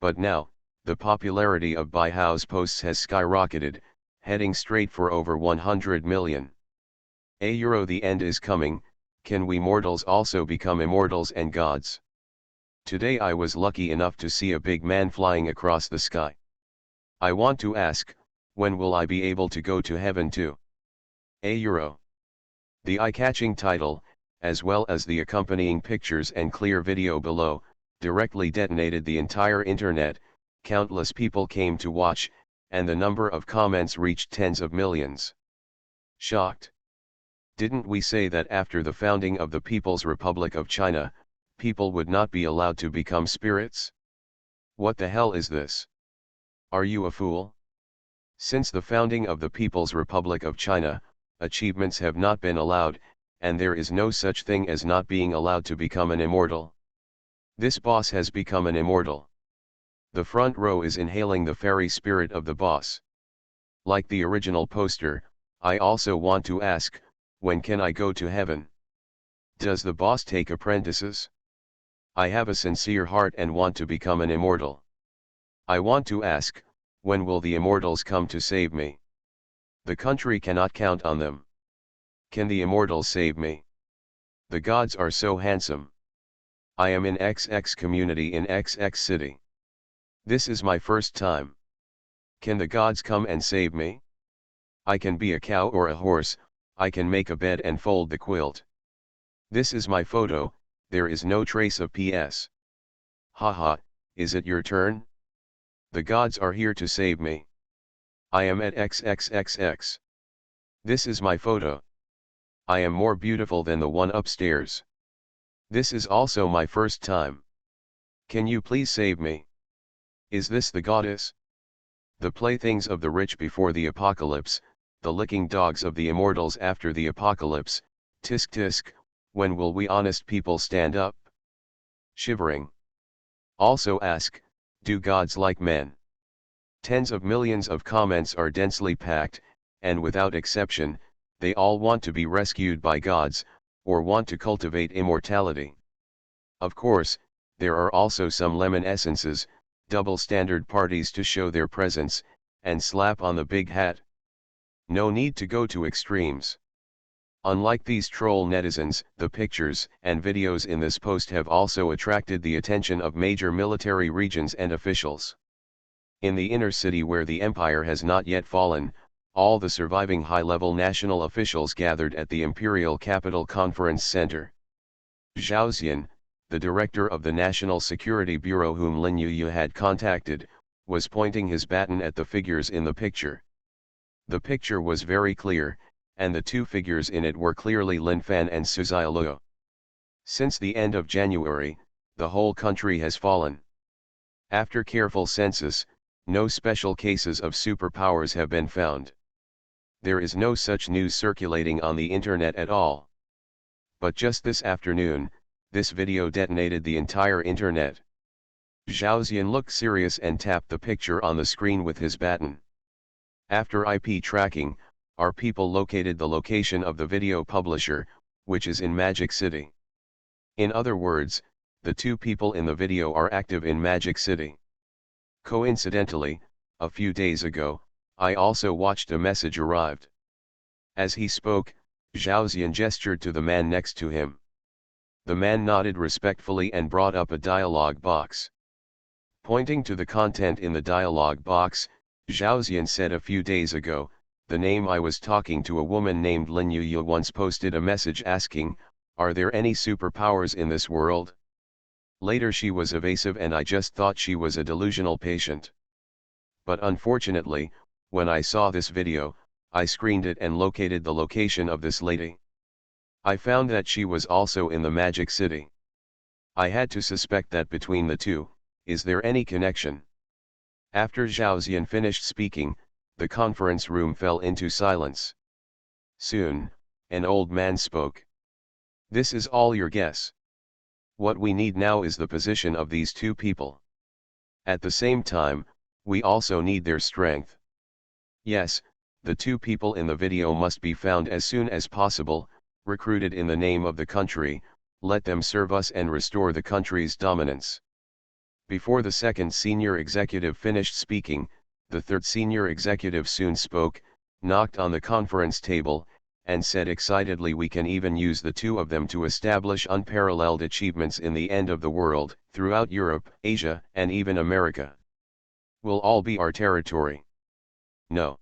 But now, the popularity of Viho's posts has skyrocketed, heading straight for over 100 million. Euro the end is coming, can we mortals also become immortals and gods? Today I was lucky enough to see a big man flying across the sky. I want to ask, when will I be able to go to heaven too? Euro. The eye-catching title, as well as the accompanying pictures and clear video below, directly detonated the entire internet. Countless people came to watch, and the number of comments reached tens of millions. Shocked. Didn't we say that after the founding of the People's Republic of China, people would not be allowed to become spirits? What the hell is this? Are you a fool? Since the founding of the People's Republic of China, achievements have not been allowed, and there is no such thing as not being allowed to become an immortal. This boss has become an immortal. The front row is inhaling the fairy spirit of the boss. Like the original poster, I also want to ask, when can I go to heaven? Does the boss take apprentices? I have a sincere heart and want to become an immortal. I want to ask, when will the immortals come to save me? The country cannot count on them. Can the immortals save me? The gods are so handsome. I am in XX community in XX city. This is my first time. Can the gods come and save me? I can be a cow or a horse, I can make a bed and fold the quilt. This is my photo, there is no trace of PS. Haha, is it your turn? The gods are here to save me. I am at XXXX. This is my photo. I am more beautiful than the one upstairs. This is also my first time. Can you please save me? Is this the goddess? The playthings of the rich before the apocalypse, the licking dogs of the immortals after the apocalypse, tisk tisk, when will we honest people stand up? Shivering. Also ask, do gods like men? Tens of millions of comments are densely packed, and without exception, they all want to be rescued by gods, or want to cultivate immortality. Of course, there are also some lemon essences, double standard parties to show their presence, and slap on the big hat. No need to go to extremes. Unlike these troll netizens, the pictures and videos in this post have also attracted the attention of major military regions and officials. In the inner city where the empire has not yet fallen, all the surviving high-level national officials gathered at the Imperial Capital Conference Center. Zhao Xian, the director of the National Security Bureau whom Lin Yuyu had contacted, was pointing his baton at the figures in the picture. The picture was very clear, and the two figures in it were clearly Lin Fan and Suzai Luo. Since the end of January, the whole country has fallen. After careful census, no special cases of superpowers have been found. There is no such news circulating on the internet at all. But just this afternoon, this video detonated the entire internet. Zhao Xian looked serious and tapped the picture on the screen with his baton. After IP tracking, our people located the location of the video publisher, which is in Magic City. In other words, the two people in the video are active in Magic City. Coincidentally, a few days ago, I also watched a message arrived. As he spoke, Zhao Xian gestured to the man next to him. The man nodded respectfully and brought up a dialogue box. Pointing to the content in the dialogue box, Zhao Xian said a few days ago, the name I was talking to a woman named Lin Yuyu once posted a message asking, Are there any superpowers in this world? Later she was evasive and I just thought she was a delusional patient. But unfortunately, when I saw this video, I screened it and located the location of this lady. I found that she was also in the Magic City. I had to suspect that between the two, is there any connection? After Zhao Xian finished speaking, the conference room fell into silence. Soon, an old man spoke. This is all your guess. What we need now is the position of these two people. At the same time, we also need their strength. Yes, the two people in the video must be found as soon as possible, recruited in the name of the country, let them serve us and restore the country's dominance. Before the second senior executive finished speaking, the third senior executive soon spoke, knocked on the conference table, and said excitedly, we can even use the two of them to establish unparalleled achievements in the end of the world, throughout Europe, Asia, and even America. Will all be our territory. No.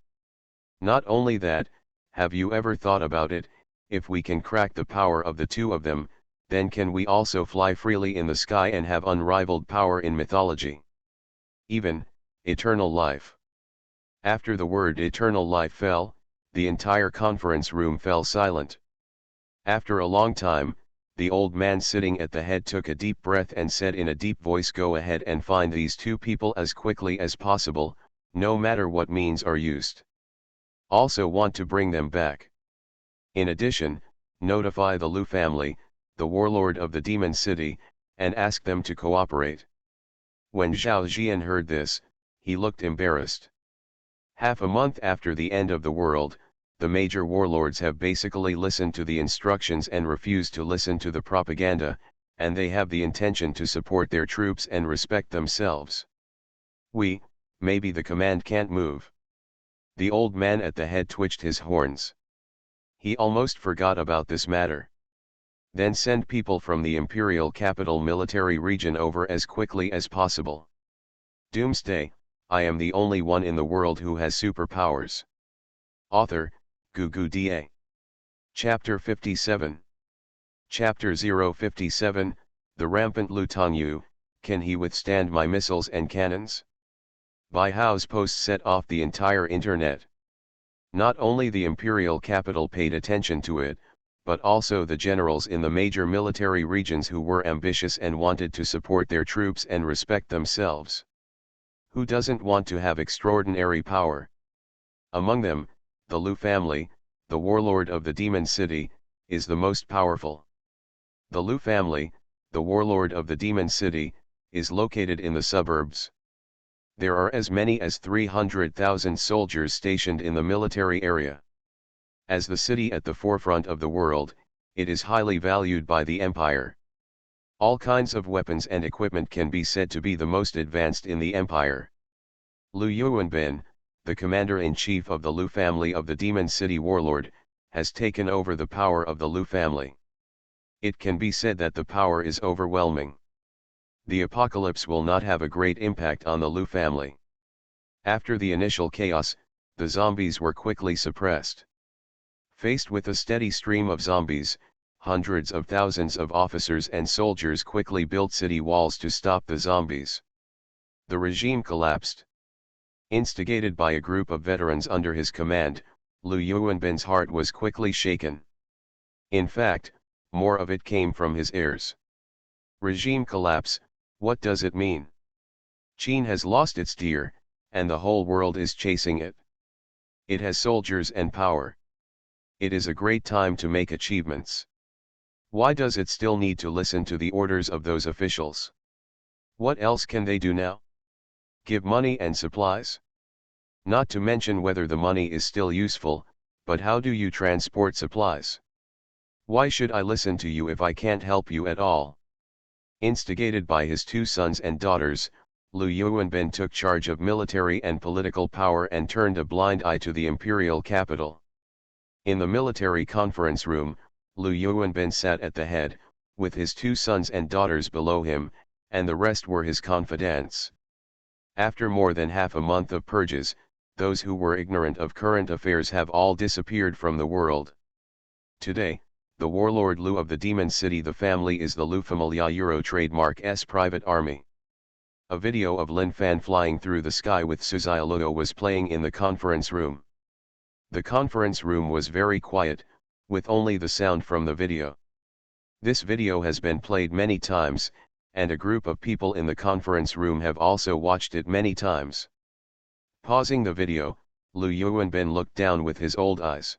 Not only that, have you ever thought about it, if we can crack the power of the two of them, then can we also fly freely in the sky and have unrivaled power in mythology? Even, eternal life. After the word eternal life fell, the entire conference room fell silent. After a long time, the old man sitting at the head took a deep breath and said in a deep voice, go ahead and find these two people as quickly as possible, no matter what means are used. Also want to bring them back. In addition, notify the Lu family, the warlord of the demon city, and ask them to cooperate. When Zhao Xian heard this, he looked embarrassed. Half a month after the end of the world, the major warlords have basically listened to the instructions and refused to listen to the propaganda, and they have the intention to support their troops and respect themselves. Maybe the command can't move. The old man at the head twitched his horns. He almost forgot about this matter. Then send people from the imperial capital military region over as quickly as possible. Doomsday, I am the only one in the world who has superpowers. Author, Gugu Da. Chapter 57. Chapter 057, The Rampant Lu Tongyu, Can He Withstand My Missiles and Cannons? By Hao's post set off the entire internet. Not only the imperial capital paid attention to it, but also the generals in the major military regions who were ambitious and wanted to support their troops and respect themselves. Who doesn't want to have extraordinary power? Among them, the Lu family, the warlord of the demon city, is the most powerful. The Lu family, the warlord of the demon city, is located in the suburbs. There are as many as 300,000 soldiers stationed in the military area. As the city at the forefront of the world, it is highly valued by the empire. All kinds of weapons and equipment can be said to be the most advanced in the empire. Lu Yuanbin, the commander-in-chief of the Lu family of the Demon City Warlord, has taken over the power of the Lu family. It can be said that the power is overwhelming. The apocalypse will not have a great impact on the Lu family. After the initial chaos, the zombies were quickly suppressed. Faced with a steady stream of zombies, hundreds of thousands of officers and soldiers quickly built city walls to stop the zombies. The regime collapsed. Instigated by a group of veterans under his command, Lu Yuanbin's heart was quickly shaken. In fact, more of it came from his heirs. Regime collapse, what does it mean? Qin has lost its deer, and the whole world is chasing it. It has soldiers and power. It is a great time to make achievements. Why does it still need to listen to the orders of those officials? What else can they do now? Give money and supplies? Not to mention whether the money is still useful, but how do you transport supplies? Why should I listen to you if I can't help you at all? Instigated by his two sons and daughters, Lu Yuanbin took charge of military and political power and turned a blind eye to the imperial capital. In the military conference room, Lu Yuanbin sat at the head, with his two sons and daughters below him, and the rest were his confidants. After more than half a month of purges, those who were ignorant of current affairs have all disappeared from the world. Today, the warlord Lu of the Demon City. The family is the Lu Familia Euro trademark S private army. A video of Lin Fan flying through the sky with Suzuya logo was playing in the conference room. The conference room was very quiet, with only the sound from the video. This video has been played many times, and a group of people in the conference room have also watched it many times. Pausing the video, Lu Yuanbin looked down with his old eyes.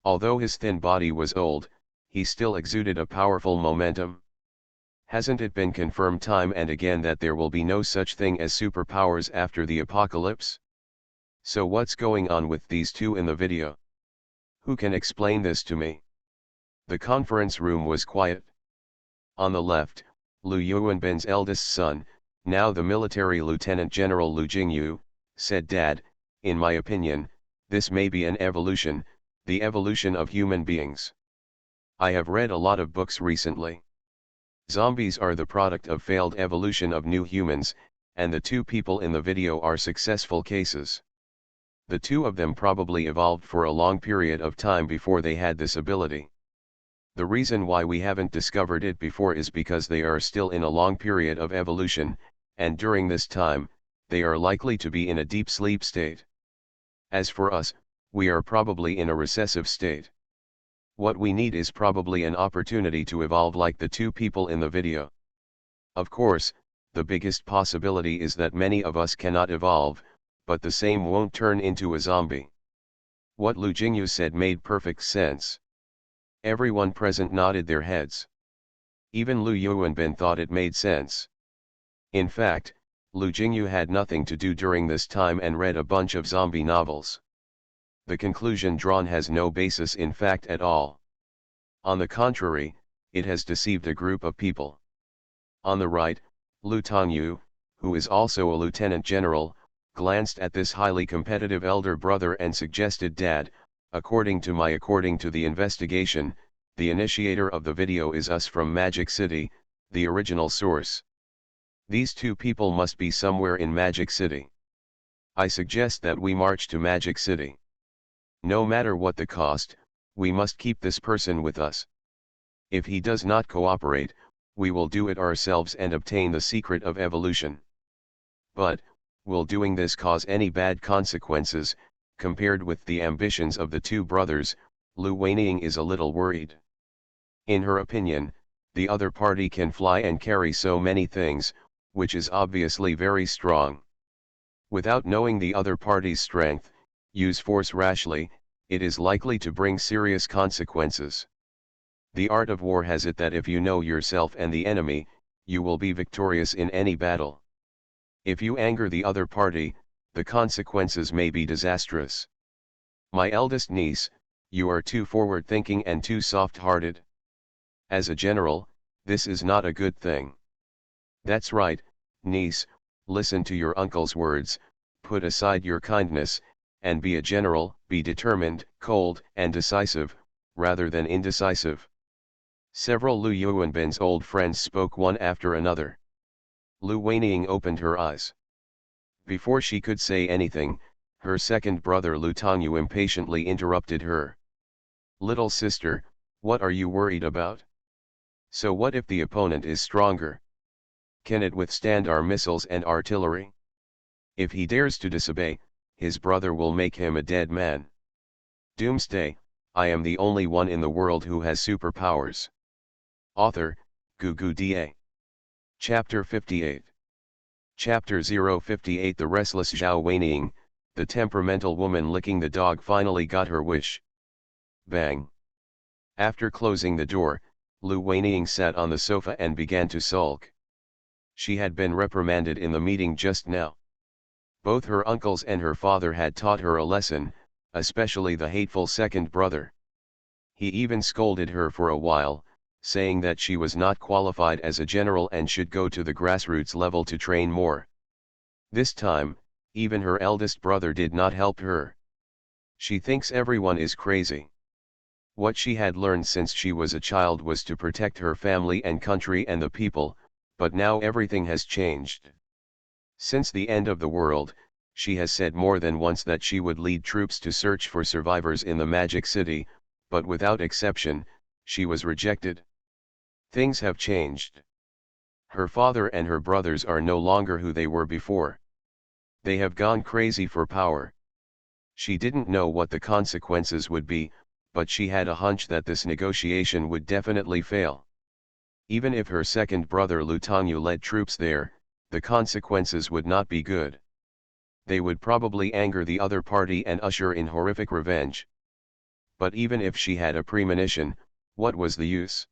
Although his thin body was old, he still exuded a powerful momentum. Hasn't it been confirmed time and again that there will be no such thing as superpowers after the apocalypse? So what's going on with these two in the video? Who can explain this to me? The conference room was quiet. On the left, Lu Yuanbin's eldest son, now the military Lieutenant General Lu Jingyu, said, "Dad, in my opinion, this may be an evolution, the evolution of human beings. I have read a lot of books recently. Zombies are the product of failed evolution of new humans, and the two people in the video are successful cases. The two of them probably evolved for a long period of time before they had this ability. The reason why we haven't discovered it before is because they are still in a long period of evolution, and during this time, they are likely to be in a deep sleep state. As for us, we are probably in a recessive state. What we need is probably an opportunity to evolve like the two people in the video. Of course, the biggest possibility is that many of us cannot evolve, but the same won't turn into a zombie." What Lu Jingyu said made perfect sense. Everyone present nodded their heads. Even Lu Yuanbin thought it made sense. In fact, Lu Jingyu had nothing to do during this time and read a bunch of zombie novels. The conclusion drawn has no basis in fact at all. On the contrary, it has deceived a group of people. On the right, Lu Tongyu, who is also a lieutenant general, glanced at this highly competitive elder brother and suggested, "Dad, according to the investigation, the initiator of the video is us from Magic City, the original source. These two people must be somewhere in Magic City. I suggest that we march to Magic City. No matter what the cost, we must keep this person with us. If he does not cooperate, we will do it ourselves and obtain the secret of evolution. But, will doing this cause any bad consequences? Compared with the ambitions of the two brothers, Lu Weining is a little worried. In her opinion, the other party can fly and carry so many things, which is obviously very strong. Without knowing the other party's strength, use force rashly, it is likely to bring serious consequences. The art of war has it that if you know yourself and the enemy, you will be victorious in any battle. If you anger the other party, the consequences may be disastrous. My eldest niece, you are too forward-thinking and too soft-hearted. As a general, this is not a good thing." "That's right, niece, listen to your uncle's words, put aside your kindness, and be a general, be determined, cold, and decisive, rather than indecisive." Several Lu Yuanbin's old friends spoke one after another. Lu Weining opened her eyes. Before she could say anything, her second brother Lu Tongyu impatiently interrupted her. "Little sister, what are you worried about? So what if the opponent is stronger? Can it withstand our missiles and artillery? If he dares to disobey, his brother will make him a dead man. Doomsday, I am the only one in the world who has superpowers." Author, Gugu Da. Chapter 58. Chapter 058. The restless Zhao Weining, the temperamental woman licking the dog, finally got her wish. Bang. After closing the door, Lu Weining sat on the sofa and began to sulk. She had been reprimanded in the meeting just now. Both her uncles and her father had taught her a lesson, especially the hateful second brother. He even scolded her for a while, saying that she was not qualified as a general and should go to the grassroots level to train more. This time, even her eldest brother did not help her. She thinks everyone is crazy. What she had learned since she was a child was to protect her family and country and the people, but now everything has changed. Since the end of the world, she has said more than once that she would lead troops to search for survivors in the Magic City, but without exception, She was rejected. Things have changed. Her father and her brothers are no longer who they were before. They have gone crazy for power. She didn't know what the consequences would be, but she had a hunch that this negotiation would definitely fail. Even if her second brother Lu Tongyu led troops there, the consequences would not be good. They would probably anger the other party and usher in horrific revenge. But even if she had a premonition, what was the use?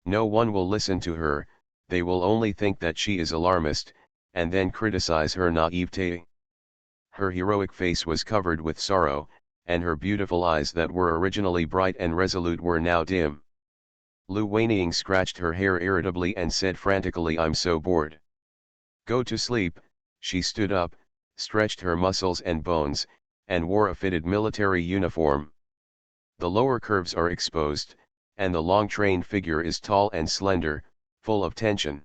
No one will listen to her, they will only think that she is alarmist, and then criticize her naivete. Her heroic face was covered with sorrow, and her beautiful eyes that were originally bright and resolute were now dim. Lu Weining scratched her hair irritably and said frantically, "I'm so bored." "Go to sleep." She stood up, stretched her muscles and bones, and wore a fitted military uniform. The lower curves are exposed, and the long trained figure is tall and slender, full of tension.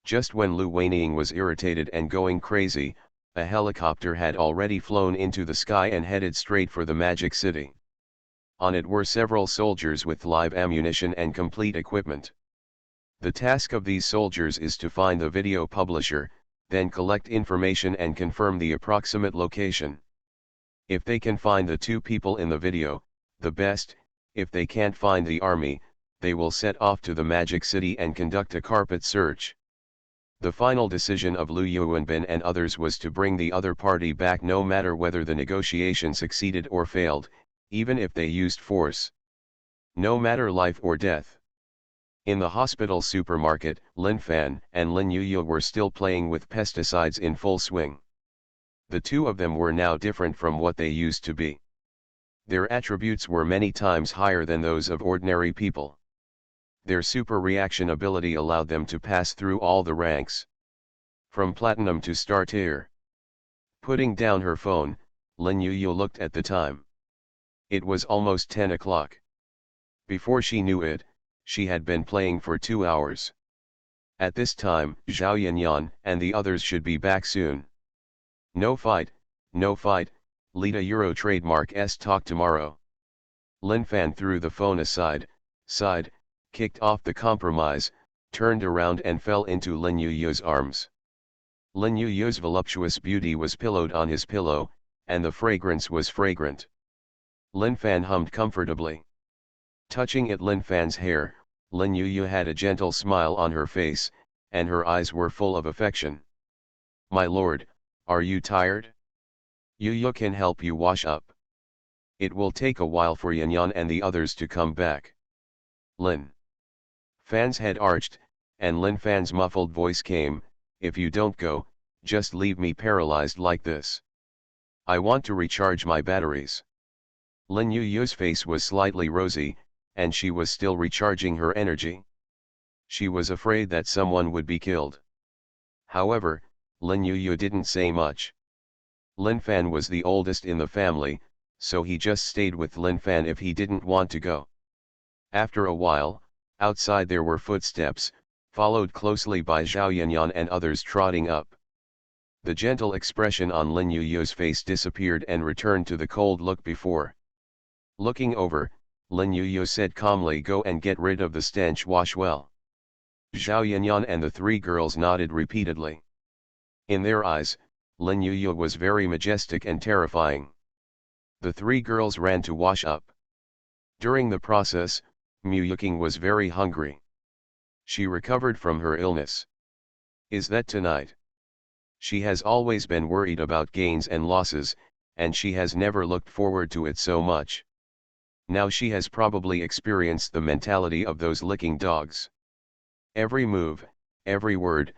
Just when Lu Weining was irritated and going crazy, a helicopter had already flown into the sky and headed straight for the Magic City. On it were several soldiers with live ammunition and complete equipment. The task of these soldiers is to find the video publisher, then collect information and confirm the approximate location. If they can find the two people in the video, the best. If they can't find the army, they will set off to the Magic City and conduct a carpet search. The final decision of Liu Yuanbin and others was to bring the other party back no matter whether the negotiation succeeded or failed, even if they used force. No matter life or death. In the hospital supermarket, Lin Fan and Lin Yuyu were still playing with pesticides in full swing. The two of them were now different from what they used to be. Their attributes were many times higher than those of ordinary people. Their super reaction ability allowed them to pass through all the ranks. From platinum to star tier. Putting down her phone, Lin Yuyu looked at the time. It was almost 10 o'clock. Before she knew it, she had been playing for 2 hours. At this time, Zhao Yanyan and the others should be back soon. No fight, no fight, Lita Euro trademark talk tomorrow. Lin Fan threw the phone aside, sighed, kicked off the compromise, turned around and fell into Lin Yuyu's arms. Lin Yuyu's voluptuous beauty was pillowed on his pillow, and the fragrance was fragrant. Lin Fan hummed comfortably. Touching at Lin Fan's hair, Lin Yuyu had a gentle smile on her face, and her eyes were full of affection. "My lord, are you tired? Yuyu can help you wash up. It will take a while for Yanyan and the others to come back." Lin Fan's head arched, and Lin Fan's muffled voice came, "If you don't go, just leave me paralyzed like this. I want to recharge my batteries." Lin Yuyu's face was slightly rosy, and she was still recharging her energy. She was afraid that someone would be killed. However, Lin Yuyu didn't say much. Lin Fan was the oldest in the family, so he just stayed with Lin Fan if he didn't want to go. After a while, outside there were footsteps, followed closely by Zhao Yanyan and others trotting up. The gentle expression on Lin Yuyu's face disappeared and returned to the cold look before. Looking over, Lin Yuyu said calmly, "Go and get rid of the stench, wash well." Zhao Yanyan and the three girls nodded repeatedly. In their eyes, Lin Yuyu was very majestic and terrifying. The three girls ran to wash up. During the process, Mu Yuking was very hungry. She recovered from her illness. "Is that tonight?" She has always been worried about gains and losses, and she has never looked forward to it so much. Now she has probably experienced the mentality of those licking dogs. Every move, every word,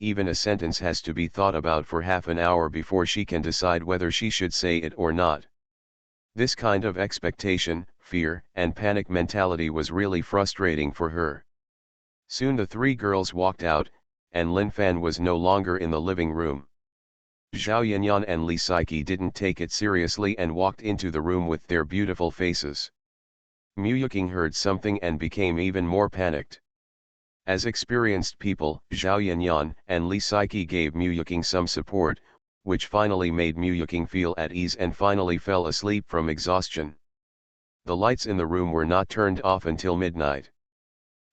even a sentence has to be thought about for half an hour before she can decide whether she should say it or not. This kind of expectation, fear, and panic mentality was really frustrating for her. Soon the three girls walked out, and Lin Fan was no longer in the living room. Zhao Yanyan and Li Saiki didn't take it seriously and walked into the room with their beautiful faces. Mu Yuking heard something and became even more panicked. As experienced people, Zhao Yanyan and Li Saiki gave Mu Yuking some support, which finally made Mu Yuking feel at ease and finally fell asleep from exhaustion. The lights in the room were not turned off until midnight.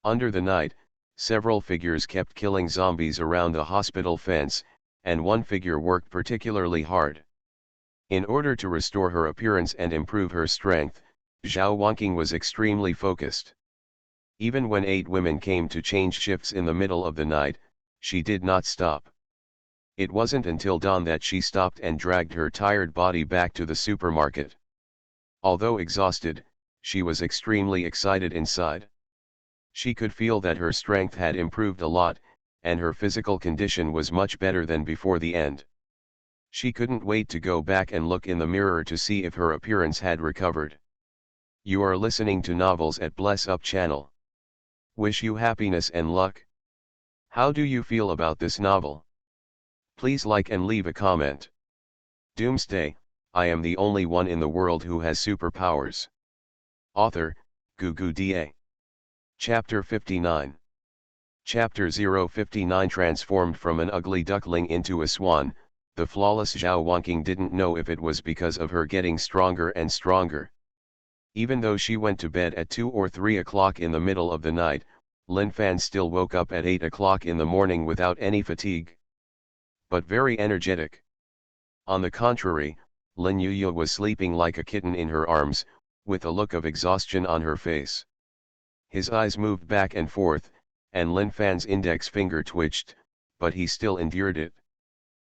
Under the night, several figures kept killing zombies around the hospital fence, and one figure worked particularly hard. In order to restore her appearance and improve her strength, Zhao Wanqing was extremely focused. Even when 8 women came to change shifts in the middle of the night, she did not stop. It wasn't until dawn that she stopped and dragged her tired body back to the supermarket. Although exhausted, she was extremely excited inside. She could feel that her strength had improved a lot, and her physical condition was much better than before the end. She couldn't wait to go back and look in the mirror to see if her appearance had recovered. You are listening to Novels at Bless Up channel. Wish you happiness and luck. How do you feel about this novel? Please like and leave a comment. Doomsday, I am the only one in the world who has superpowers. Author, Doomsday. Chapter 59. Chapter 059. Transformed from an ugly duckling into a swan, the flawless Zhao Wanqing didn't know if it was because of her getting stronger and stronger. Even though she went to bed at 2 or 3 o'clock in the middle of the night, Lin Fan still woke up at 8 o'clock in the morning without any fatigue. But very energetic. On the contrary, Lin Yuya was sleeping like a kitten in her arms, with a look of exhaustion on her face. His eyes moved back and forth, and Lin Fan's index finger twitched, but he still endured it.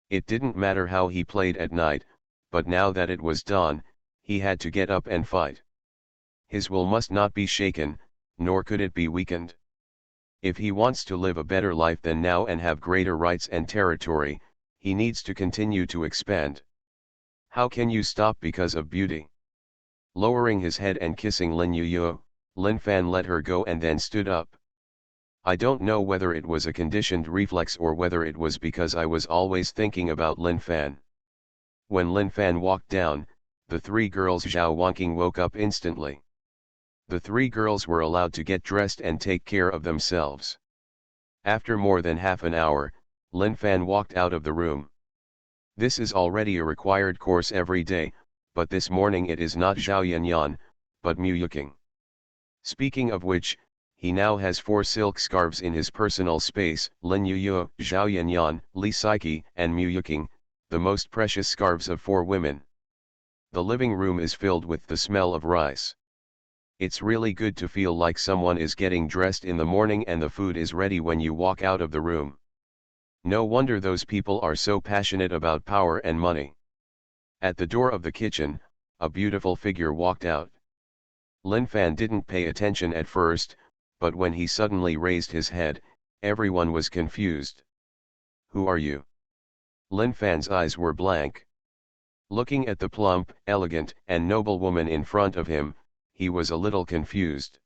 It didn't matter how he played at night, but now that it was dawn, he had to get up and fight. His will must not be shaken, nor could it be weakened. If he wants to live a better life than now and have greater rights and territory, he needs to continue to expand. How can you stop because of beauty? Lowering his head and kissing Lin Yuya, Lin Fan let her go and then stood up. I don't know whether it was a conditioned reflex or whether it was because I was always thinking about Lin Fan. When Lin Fan walked down, the 3 girls Zhao Wanqing woke up instantly. The 3 girls were allowed to get dressed and take care of themselves. After more than half an hour, Lin Fan walked out of the room. This is already a required course every day, but this morning it is not Zhao Yanyan, but Mu Yuking. Speaking of which, he now has 4 silk scarves in his personal space: Lin Yuya, Zhao Yanyan, Li Saiki, and Mu Yuking, the most precious scarves of 4 women. The living room is filled with the smell of rice. It's really good to feel like someone is getting dressed in the morning and the food is ready when you walk out of the room. No wonder those people are so passionate about power and money. At the door of the kitchen, a beautiful figure walked out. Lin Fan didn't pay attention at first, but when he suddenly raised his head, everyone was confused. Who are you? Lin Fan's eyes were blank. Looking at the plump, elegant, and noble woman in front of him, he was a little confused.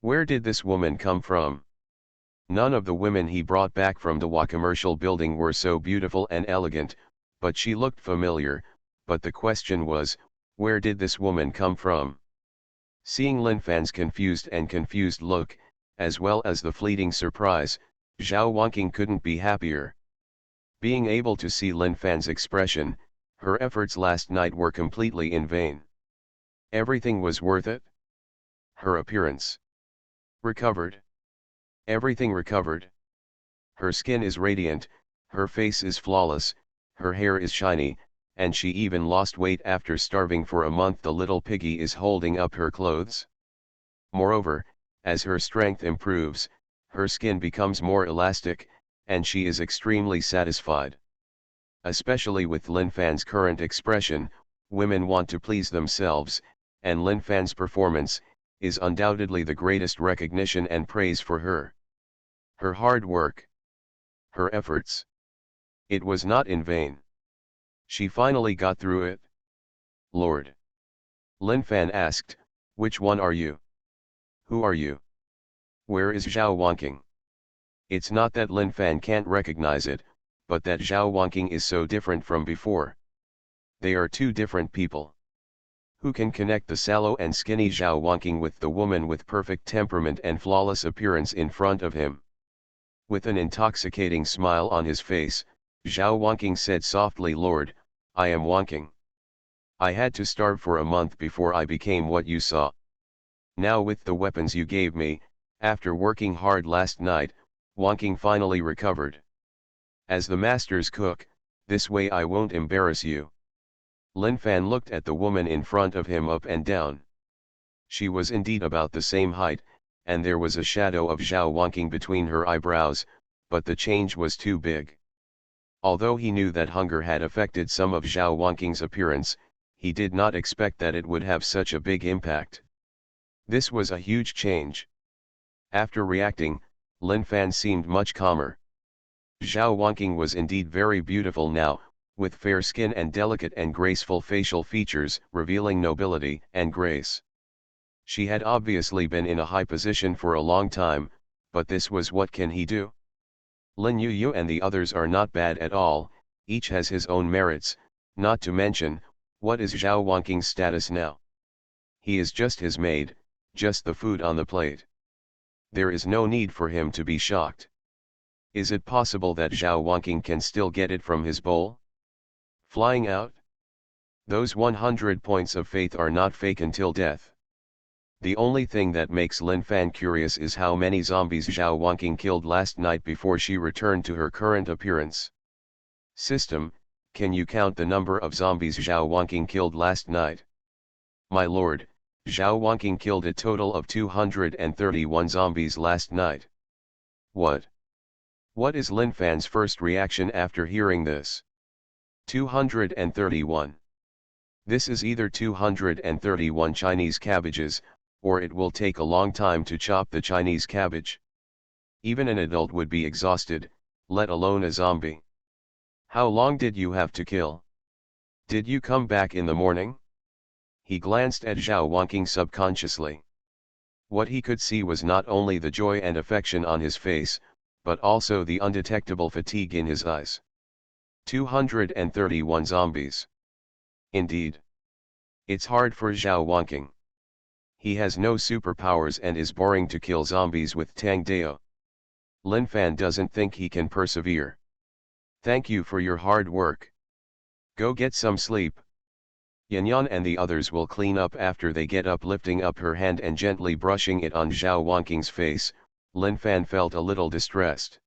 Where did this woman come from? None of the women he brought back from the Wa commercial building were so beautiful and elegant, but she looked familiar. But the question was, where did this woman come from? Seeing Lin Fan's confused look, as well as the fleeting surprise, Zhao Wanqing couldn't be happier. Being able to see Lin Fan's expression, her efforts last night were completely in vain. Everything was worth it. Her appearance recovered. Everything recovered. Her skin is radiant, her face is flawless, her hair is shiny, and she even lost weight after starving for a month. The little piggy is holding up her clothes. Moreover, as her strength improves, her skin becomes more elastic, and she is extremely satisfied. Especially with Lin Fan's current expression, women want to please themselves, and Lin Fan's performance is undoubtedly the greatest recognition and praise for her. Her hard work, her efforts. It was not in vain. She finally got through it. Lord. Lin Fan asked, which one are you? Who are you? Where is Zhao Wanqing? It's not that Lin Fan can't recognize it, but that Zhao Wanqing is so different from before. They are 2 different people. Who can connect the sallow and skinny Zhao Wanqing with the woman with perfect temperament and flawless appearance in front of him? With an intoxicating smile on his face, Zhao Wanqing said softly, Lord, I am Wanqing. I had to starve for a month before I became what you saw. Now with the weapons you gave me, after working hard last night, Wonking finally recovered. As the master's cook, this way I won't embarrass you. Lin Fan looked at the woman in front of him up and down. She was indeed about the same height, and there was a shadow of Zhao Wonking between her eyebrows, but the change was too big. Although he knew that hunger had affected some of Zhao Wonking's appearance, he did not expect that it would have such a big impact. This was a huge change. After reacting, Lin Fan seemed much calmer. Zhao Wonking was indeed very beautiful now, with fair skin and delicate and graceful facial features, revealing nobility and grace. She had obviously been in a high position for a long time, but this was what can he do? Lin Yu and the others are not bad at all, each has his own merits, not to mention, what is Zhao Wonking's status now? He is just his maid, just the food on the plate. There is no need for him to be shocked. Is it possible that Zhao Wonking can still get it from his bowl? Flying out? Those 100 points of faith are not fake until death. The only thing that makes Lin Fan curious is how many zombies Zhao Wonking killed last night before she returned to her current appearance. System, can you count the number of zombies Zhao Wonking killed last night? My lord, Zhao Wonking killed a total of 231 zombies last night. What? What is Lin Fan's first reaction after hearing this? 231. This is either 231 Chinese cabbages, or it will take a long time to chop the Chinese cabbage. Even an adult would be exhausted, let alone a zombie. How long did you have to kill? Did you come back in the morning? He glanced at Zhao Wonking subconsciously. What he could see was not only the joy and affection on his face, but also the undetectable fatigue in his eyes. 231 zombies. Indeed. It's hard for Zhao Wonking. He has no superpowers and is boring to kill zombies with Tang Dao. Lin Fan doesn't think he can persevere. Thank you for your hard work. Go get some sleep. Yanyan and the others will clean up after they get up. Lifting up her hand and gently brushing it on Zhao Wonking's face, Lin Fan felt a little distressed.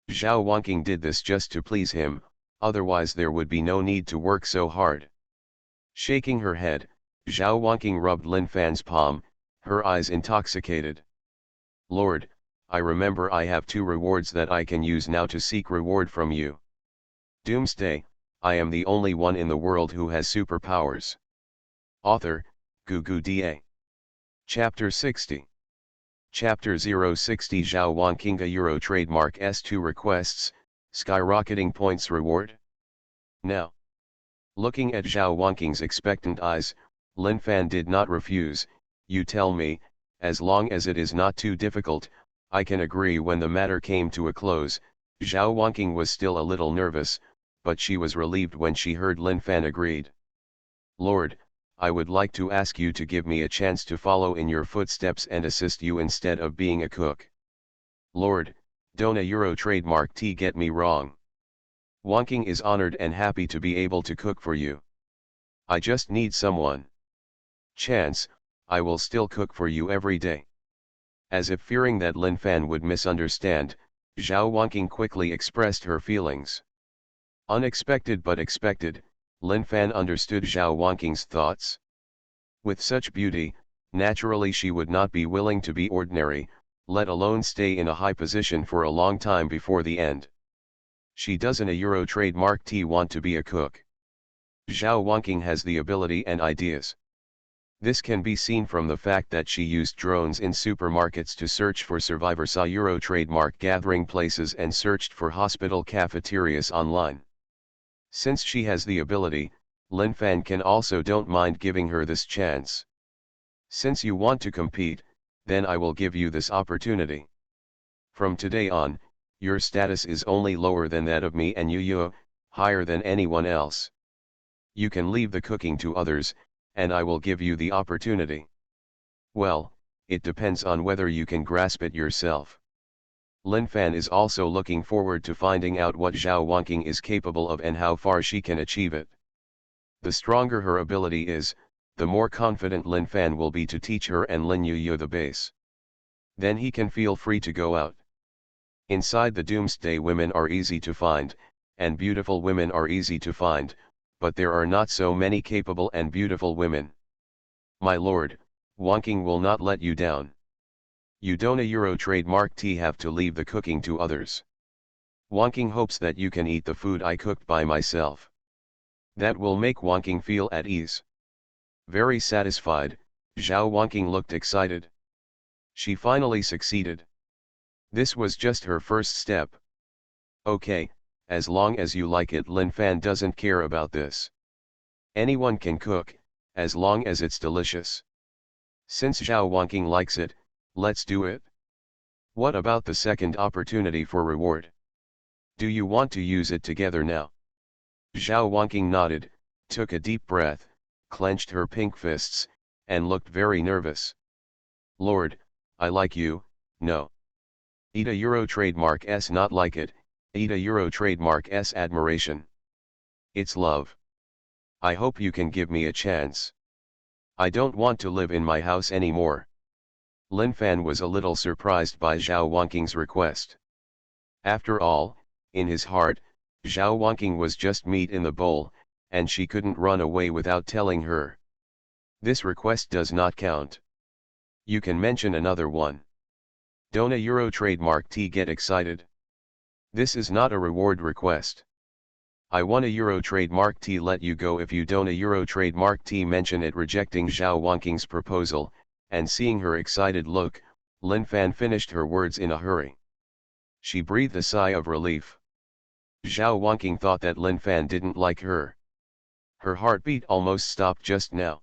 Zhao Wonking did this just to please him, otherwise there would be no need to work so hard. Shaking her head, Zhao Wonking rubbed Lin Fan's palm, her eyes intoxicated. Lord, I remember I have 2 rewards that I can use now to seek reward from you. Doomsday, I am the only one in the world who has superpowers. Author, Gugu Da. Chapter 60. Chapter 060 Zhao Wonking a Euro trademark S2 requests, skyrocketing points reward. Now. Looking at Zhao Wonking's expectant eyes, Lin Fan did not refuse. You tell me, as long as it is not too difficult, I can agree. When the matter came to a close, Zhao Wonking was still a little nervous, but she was relieved when she heard Lin Fan agreed. Lord, I would like to ask you to give me a chance to follow in your footsteps and assist you instead of being a cook. Lord, don't a Euro trademark T get me wrong. Wonking is honored and happy to be able to cook for you. I just need someone. Chance, I will still cook for you every day. As if fearing that Lin Fan would misunderstand, Zhao Wonking quickly expressed her feelings. Unexpected but expected, Lin Fan understood Zhao Wonking's thoughts. With such beauty, naturally she would not be willing to be ordinary, let alone stay in a high position for a long time before the end. She doesn't a Euro trademark T want to be a cook. Zhao Wonking has the ability and ideas. This can be seen from the fact that she used drones in supermarkets to search for survivors, saw Euro trademark gathering places and searched for hospital cafeterias online. Since she has the ability, Lin Fan can also don't mind giving her this chance. Since you want to compete, then I will give you this opportunity. From today on, your status is only lower than that of me and you, higher than anyone else. You can leave the cooking to others, and I will give you the opportunity. Well, it depends on whether you can grasp it yourself. Lin Fan is also looking forward to finding out what Zhao Wonking is capable of and how far she can achieve it. The stronger her ability is, the more confident Lin Fan will be to teach her and Lin Yu the base. Then he can feel free to go out. Inside the Doomsday, women are easy to find, and beautiful women are easy to find, but there are not so many capable and beautiful women. My lord, Wonking will not let you down. You don't a Euro trademark T have to leave the cooking to others. Wonking hopes that you can eat the food I cooked by myself. That will make Wonking feel at ease. Very satisfied, Zhao Wonking looked excited. She finally succeeded. This was just her first step. Okay, as long as you like it. Lin Fan doesn't care about this. Anyone can cook, as long as it's delicious. Since Zhao Wonking likes it, let's do it. What about the second opportunity for reward? Do you want to use it together now? Zhao Wonking nodded, took a deep breath, clenched her pink fists, and looked very nervous. Lord, I like you, no. Eat a Euro trademark S not like it, eat a Euro trademark S admiration. It's love. I hope you can give me a chance. I don't want to live in my house anymore. Lin Fan was a little surprised by Zhao Wonqing's request. After all, in his heart, Zhao Wonqing was just meat in the bowl, and she couldn't run away without telling her. This request does not count. You can mention another one. Don't a Euro trademark T get excited. This is not a reward request. I want a Euro trademark T let you go if you don't a Euro trademark T mention it. Rejecting Zhao Wonqing's proposal, and seeing her excited look, Lin Fan finished her words in a hurry. She breathed a sigh of relief. Zhao Wonqing thought that Lin Fan didn't like her. Her heartbeat almost stopped just now.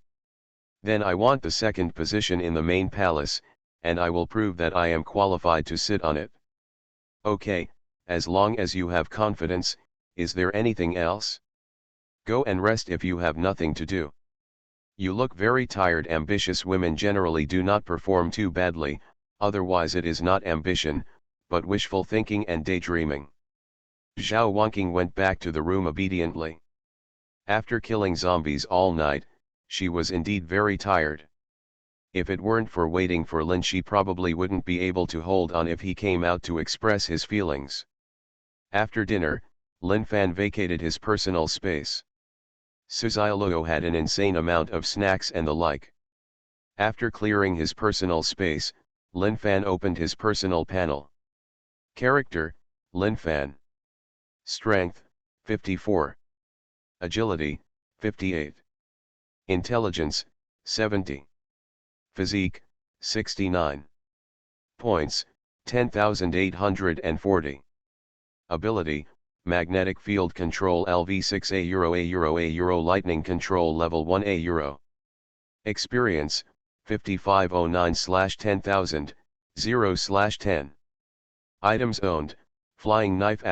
Then I want the second position in the main palace, and I will prove that I am qualified to sit on it. Okay, as long as you have confidence. Is there anything else? Go and rest if you have nothing to do. You look very tired. Ambitious women generally do not perform too badly, otherwise it is not ambition, but wishful thinking and daydreaming. Zhao Wonqing went back to the room obediently. After killing zombies all night, she was indeed very tired. If it weren't for waiting for Lin, she probably wouldn't be able to hold on if he came out to express his feelings. After dinner, Lin Fan vacated his personal space. Suziluo had an insane amount of snacks and the like. After clearing his personal space, Lin Fan opened his personal panel. Character, Lin Fan. Strength, 54. Agility, 58. Intelligence, 70. Physique, 69. Points, 10,840. Ability, Magnetic Field Control LV6 A Lightning Control Level 1 A. Experience, 5509/10,000, 0/10. Items owned, Flying Knife *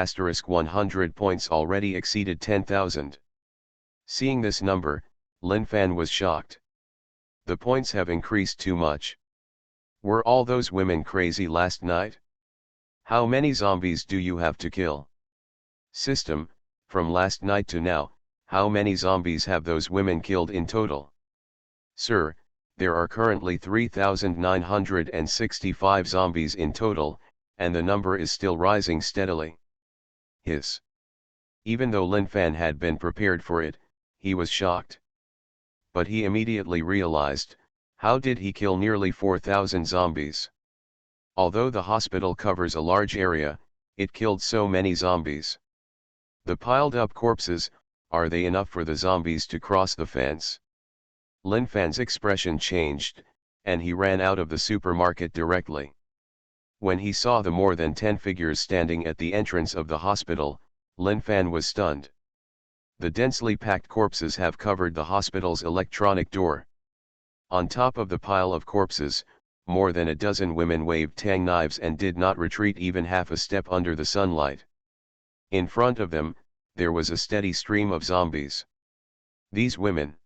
100 points already exceeded 10,000. Seeing this number, Lin Fan was shocked. The points have increased too much. Were all those women crazy last night? How many zombies do you have to kill? System, from last night to now, how many zombies have those women killed in total? Sir, there are currently 3,965 zombies in total, and the number is still rising steadily. Hiss. Even though Lin Fan had been prepared for it, he was shocked. But he immediately realized, how did he kill nearly 4,000 zombies? Although the hospital covers a large area, it killed so many zombies. The piled up corpses, are they enough for the zombies to cross the fence? Lin Fan's expression changed, and he ran out of the supermarket directly. When he saw the more than 10 figures standing at the entrance of the hospital, Lin Fan was stunned. The densely packed corpses have covered the hospital's electronic door. On top of the pile of corpses, more than a dozen women waved tang knives and did not retreat even half a step under the sunlight. In front of them, there was a steady stream of zombies. These women.